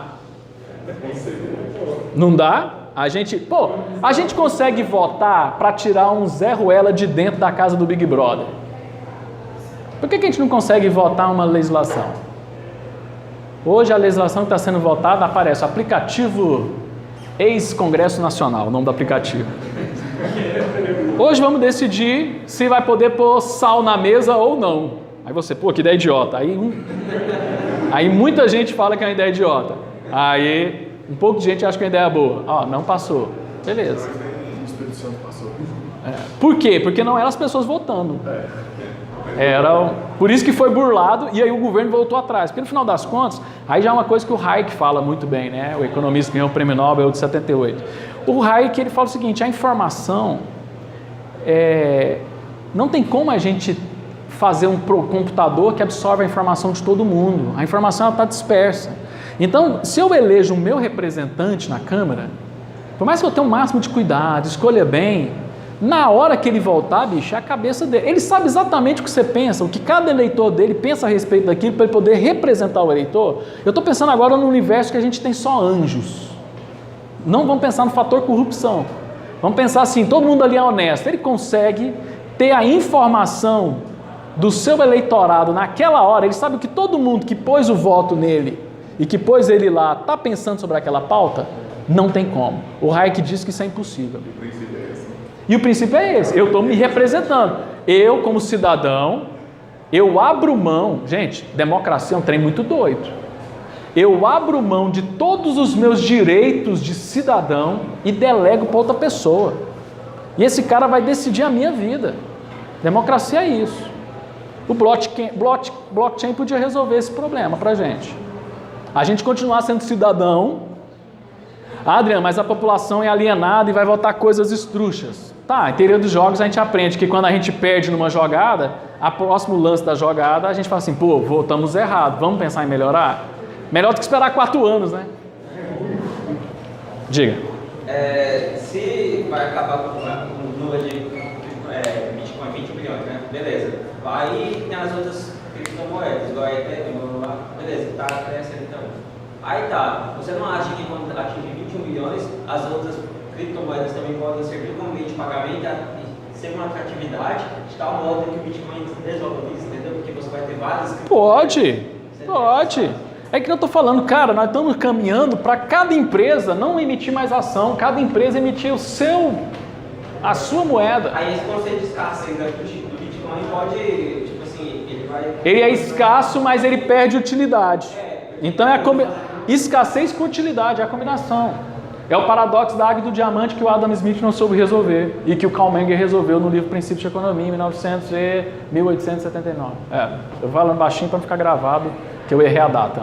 Não dá? A gente consegue votar para tirar um Zé Ruela de dentro da casa do Big Brother. Por que a gente não consegue votar uma legislação? Hoje a legislação que está sendo votada aparece o aplicativo Ex-Congresso Nacional, o nome do aplicativo. Hoje vamos decidir se vai poder pôr sal na mesa ou não. Aí você, pô, que ideia idiota. Aí muita gente fala que é uma ideia idiota. Aí um pouco de gente acha que é uma ideia boa. Ó, não passou. Beleza. O Espírito Santo passou. Por quê? Porque não eram as pessoas votando. Por isso que foi burlado e aí o governo voltou atrás. Porque no final das contas, aí já é uma coisa que o Hayek fala muito bem, né? O economista que ganhou o prêmio Nobel de 78. O Hayek, ele fala o seguinte, a informação, não tem como a gente fazer um computador que absorve a informação de todo mundo. A informação está dispersa. Então, se eu elejo o meu representante na Câmara, por mais que eu tenha o máximo de cuidado, escolha bem, na hora que ele voltar, bicho, é a cabeça dele. Ele sabe exatamente o que você pensa, o que cada eleitor dele pensa a respeito daquilo para ele poder representar o eleitor. Eu estou pensando agora no universo que a gente tem só anjos. Não vamos pensar no fator corrupção. Vamos pensar assim, todo mundo ali é honesto. Ele consegue ter a informação do seu eleitorado naquela hora. Ele sabe que todo mundo que pôs o voto nele e que pôs ele lá está pensando sobre aquela pauta. Não tem como. O Hayek diz que isso é impossível. O princípio é esse. E o princípio é esse. Eu estou me representando. Eu, como cidadão, eu abro mão. Gente, democracia é um trem muito doido. Eu abro mão de todos os meus direitos de cidadão e delego para outra pessoa. E esse cara vai decidir a minha vida. Democracia é isso. O blockchain podia resolver esse problema para a gente. A gente continuar sendo cidadão. Ah, Adriano, mas a população é alienada e vai votar coisas estruxas. Tá, em teoria dos jogos a gente aprende que quando a gente perde numa jogada, a próximo lance da jogada a gente fala assim, pô, votamos errado, vamos pensar em melhorar? Melhor do que esperar 4 anos, né? Diga. Se vai acabar com o número de Bitcoin 20 milhões, né? Beleza. Aí tem as outras criptomoedas, igual a Ethereum, beleza, tá crescendo então. Aí tá, você não acha que quando atingir 21 milhões, as outras criptomoedas também podem servir como meio de pagamento e ser uma atratividade de tal modo que o Bitcoin resolve isso, entendeu? Porque você vai ter várias criptomoedas. Pode. É que eu estou falando, cara, nós estamos caminhando para cada empresa não emitir mais ação, cada empresa emitir a sua moeda. Aí esse conceito de escassez do Bitcoin pode, tipo assim, ele vai... Ele é escasso, mas ele perde utilidade. Então escassez com utilidade, é a combinação. É o paradoxo da águia e do diamante que o Adam Smith não soube resolver e que o Karl Menger resolveu no livro Princípios de Economia, em 1879. Eu vou falando baixinho para não ficar gravado, que eu errei a data.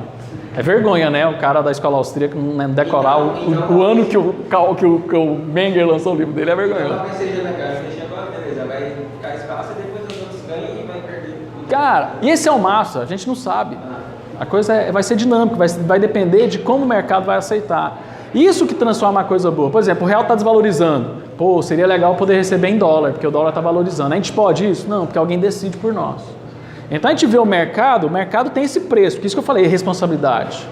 É vergonha, né? O cara da escola austríaca não decorar o ano que o Menger lançou o livro dele, é vergonhoso. Vai ser, né, cara? Fechei agora, beleza. Vai ficar espaço e depois os outros ganham e vai perder. Cara, e esse é o massa, a gente não sabe. A coisa vai ser dinâmica, vai depender de como o mercado vai aceitar. Isso que transforma a coisa boa. Por exemplo, o real está desvalorizando. Pô, seria legal poder receber em dólar, porque o dólar está valorizando. A gente pode isso? Não, porque alguém decide por nós. Então a gente vê o mercado tem esse preço, que isso que eu falei, responsabilidade.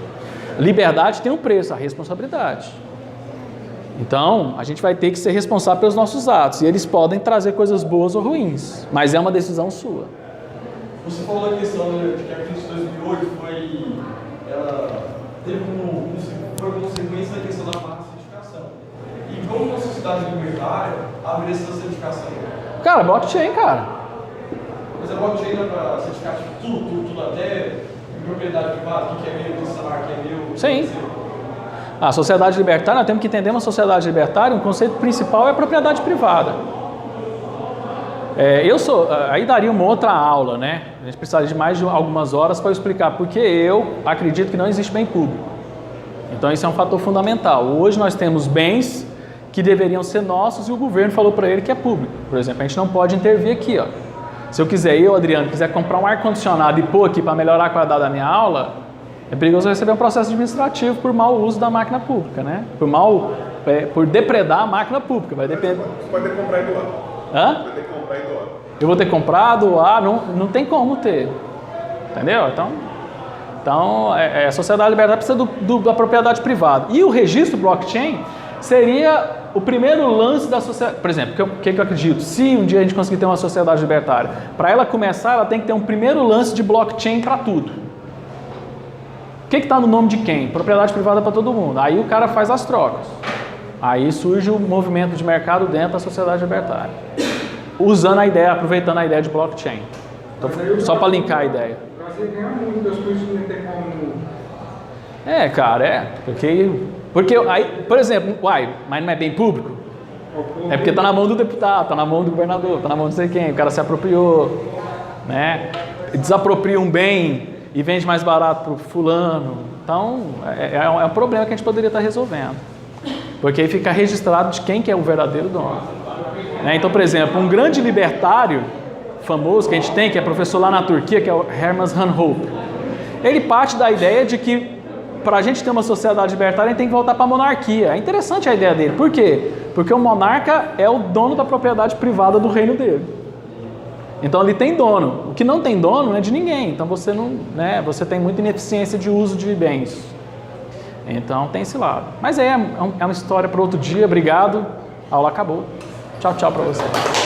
Liberdade tem um preço, a responsabilidade. Então, a gente vai ter que ser responsável pelos nossos atos. E eles podem trazer coisas boas ou ruins, mas é uma decisão sua. Você falou a questão de que a crise de 2008 foi consequência da questão da massa certificação. E como uma sociedade libertária abre essa certificação? Cara, blockchain, cara. Mas a blockchain dá para certificar tudo até propriedade privada, o que é meu, o celular que é meu. Sim. A sociedade libertária, nós temos que entender uma sociedade libertária, o conceito principal é a propriedade privada. Aí daria uma outra aula, né? A gente precisaria de mais de algumas horas para explicar, porque eu acredito que não existe bem público. Então isso é um fator fundamental. Hoje nós temos bens que deveriam ser nossos e o governo falou para ele que é público. Por exemplo, a gente não pode intervir aqui, ó. Se Adriano, quiser comprar um ar-condicionado e pôr aqui para melhorar a qualidade da minha aula, é perigoso receber um processo administrativo por mau uso da máquina pública, né? Por depredar a máquina pública. Vai depender. Você pode ter comprado e doado. Hã? Vai ter que comprar e doar. Eu vou ter comprado, não tem como ter. Entendeu? Então a sociedade libertária precisa da propriedade privada. E o registro blockchain seria o primeiro lance da sociedade. Por exemplo, o que eu acredito? Se um dia a gente conseguir ter uma sociedade libertária, para ela começar, ela tem que ter um primeiro lance de blockchain para tudo. O que está no nome de quem? Propriedade privada para todo mundo. Aí o cara faz as trocas. Aí surge o movimento de mercado dentro da sociedade libertária. Aproveitando a ideia de blockchain. Então, só para linkar a ideia. O Brasil ganha muito das coisas que não tem como. Porque aí, por exemplo, mas não é bem público? É porque está na mão do deputado, está na mão do governador, está na mão de não sei quem, o cara se apropriou, né? Desapropria um bem e vende mais barato para o fulano. Então, é um problema que a gente poderia estar resolvendo. Porque aí fica registrado de quem que é o verdadeiro dono. Então, por exemplo, um grande libertário famoso que a gente tem, que é professor lá na Turquia, que é o Herman van Hoppe, ele parte da ideia de que para a gente ter uma sociedade libertária, a gente tem que voltar para a monarquia. É interessante a ideia dele. Por quê? Porque o monarca é o dono da propriedade privada do reino dele. Então ele tem dono. O que não tem dono não é de ninguém. Então você você tem muita ineficiência de uso de bens. Então tem esse lado. Mas é uma história para outro dia. Obrigado. A aula acabou. Tchau, tchau para você.